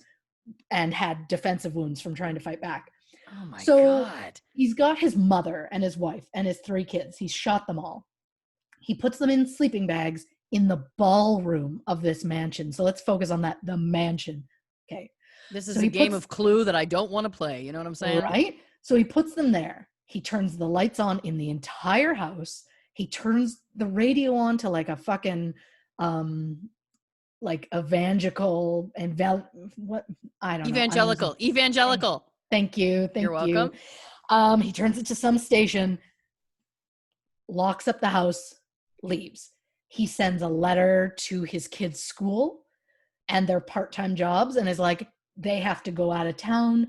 and had defensive wounds from trying to fight back. Oh my So God. he's got his mother and his wife and his 3 kids. He's shot them all. He puts them in sleeping bags in the ballroom of this mansion. So let's focus on that, the mansion. Okay. This is So a he game puts, of Clue that I don't want to play. You know what I'm saying? right? So he puts them there. He turns the lights on in the entire house. He turns the radio on to like a fucking like evangelical and what I don't know. Evangelical. Thank you. You're welcome. He turns it to some station, locks up the house, leaves. He sends a letter to his kids' school and their part-time jobs and is like, they have to go out of town.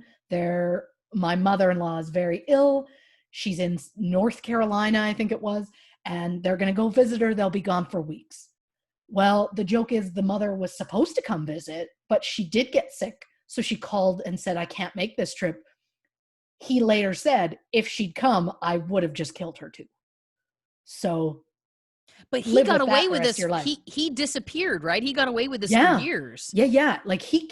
My mother-in-law is very ill. She's in North Carolina, I think it was, and they're going to go visit her. They'll be gone for weeks. Well, the joke is the mother was supposed to come visit, but she did get sick. So she called and said, I can't make this trip. He later said, if she'd come, I would have just killed her too. So, but he got away with this. He disappeared, right? He got away with this for years. Yeah. Like he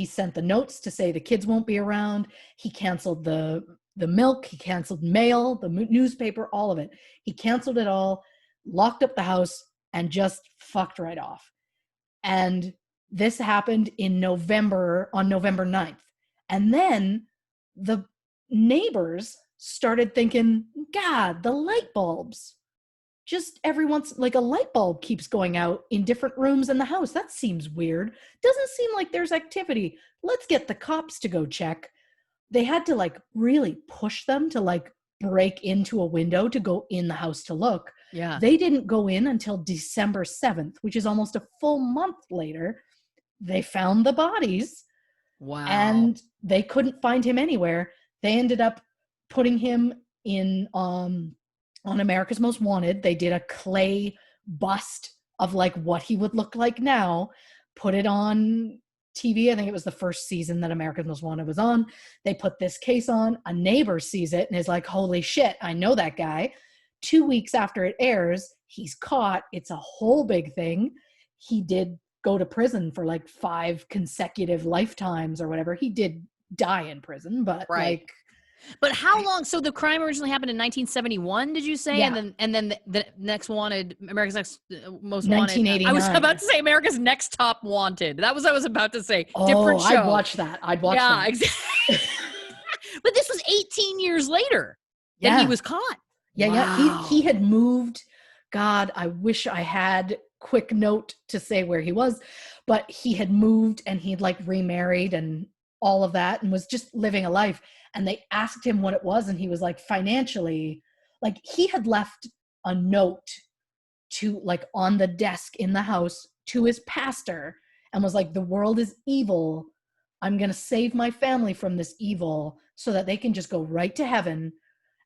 sent the notes to say the kids won't be around. He canceled the milk. He canceled mail, the newspaper, all of it. He canceled it all, locked up the house, and just fucked right off. And this happened on November 9th. And then the neighbors started thinking, God, the light bulbs. Just every once, like a light bulb keeps going out in different rooms in the house. That seems weird. Doesn't seem like there's activity. Let's get the cops to go check. They had to like really push them to like break into a window to go in the house to look. Yeah. They didn't go in until December 7th, which is almost a full month later. They found the bodies. Wow. And they couldn't find him anywhere. They ended up putting him in on America's Most Wanted. They did a clay bust of like what he would look like now, put it on TV. I think it was the first season that America's Most Wanted was on. They put this case on. A neighbor sees it and is like, holy shit, I know that guy. 2 weeks after it airs, he's caught. It's a whole big thing. He did go to prison for like 5 consecutive lifetimes or whatever. He did die in prison, but like. But how long? So the crime originally happened in 1971, did you say? Yeah. And then the next wanted, America's Next Most 1989. Wanted. I was about to say America's Next Top Wanted. That was what I was about to say. Oh, different show. I'd watch that. Yeah, exactly. But this was 18 years later that he was caught. Yeah, wow. Yeah. He had moved. God, I wish I had quick note to say where he was, but he had moved and he'd like remarried and all of that and was just living a life. And they asked him what it was. And he was like, financially, like he had left a note to like on the desk in the house to his pastor and was like, the world is evil. I'm going to save my family from this evil so that they can just go right to heaven.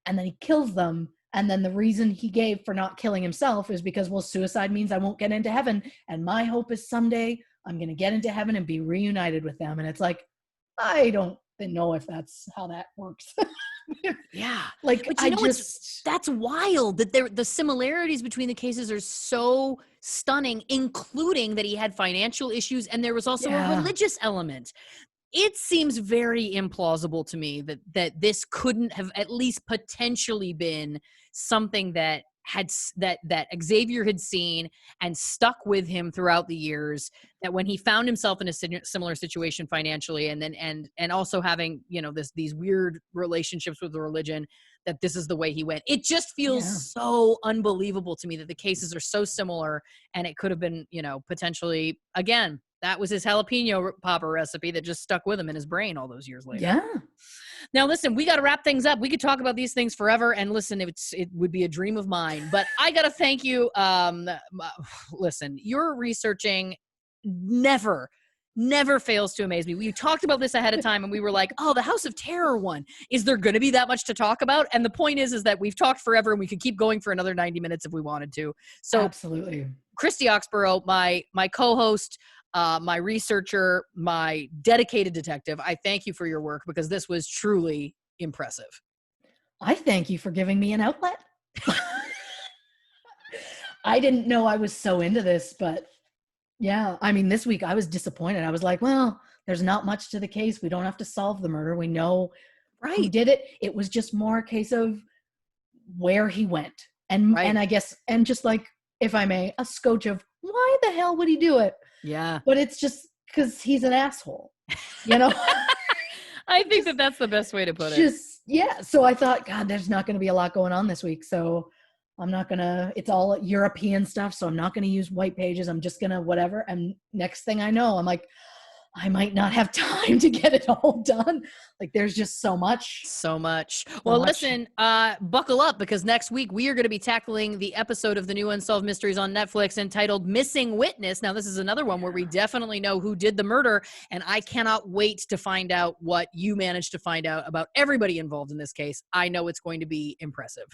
And then he kills them. And then the reason he gave for not killing himself is because, well, suicide means I won't get into heaven. And my hope is someday I'm going to get into heaven and be reunited with them. And it's like, I don't know if that's how that works. Yeah. Like, but you know, that's wild that the similarities between the cases are so stunning, including that he had financial issues and there was also a religious element. It seems very implausible to me that this couldn't have at least potentially been something that Xavier had seen and stuck with him throughout the years, that when he found himself in a similar situation financially and also having, you know, these weird relationships with the religion, that this is the way he went. It just feels so unbelievable to me that the cases are so similar and it could have been, you know, potentially, again, that was his jalapeno popper recipe that just stuck with him in his brain all those years later. Yeah. Now, listen, we got to wrap things up. We could talk about these things forever. And listen, it would be a dream of mine. But I got to thank you. Listen, your researching never fails to amaze me. We talked about this ahead of time and we were like, oh, the House of Terror one. Is there going to be that much to talk about? And the point is that we've talked forever and we could keep going for another 90 minutes if we wanted to. So absolutely. Christy Oxborough, my co-host, my researcher, my dedicated detective, I thank you for your work because this was truly impressive. I thank you for giving me an outlet. I didn't know I was so into this, but yeah, I mean, this week I was disappointed. I was like, well, there's not much to the case. We don't have to solve the murder. We know who did it. It was just more a case of where he went. And I guess, and just like, if I may, a scotch of why the hell would he do it? Yeah. But it's just because he's an asshole, you know? I think that's the best way to put it. Yeah. So I thought, God, there's not going to be a lot going on this week. So I'm not going to, it's all European stuff. So I'm not going to use white pages. I'm just going to whatever. And next thing I know, I'm like, I might not have time to get it all done. Like there's just so much. Well, listen, buckle up, because next week we are going to be tackling the episode of the new Unsolved Mysteries on Netflix entitled Missing Witness. Now, this is another one where we definitely know who did the murder, and I cannot wait to find out what you managed to find out about everybody involved in this case. I know it's going to be impressive.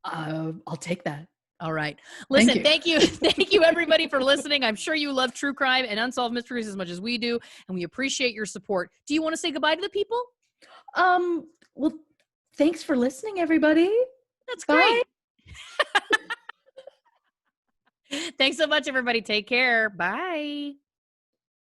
I'll take that. All right. Listen, thank you. Thank you, everybody, for listening. I'm sure you love true crime and unsolved mysteries as much as we do, and we appreciate your support. Do you want to say goodbye to the people? Well, thanks for listening, everybody. That's great. Thanks so much, everybody. Take care. Bye.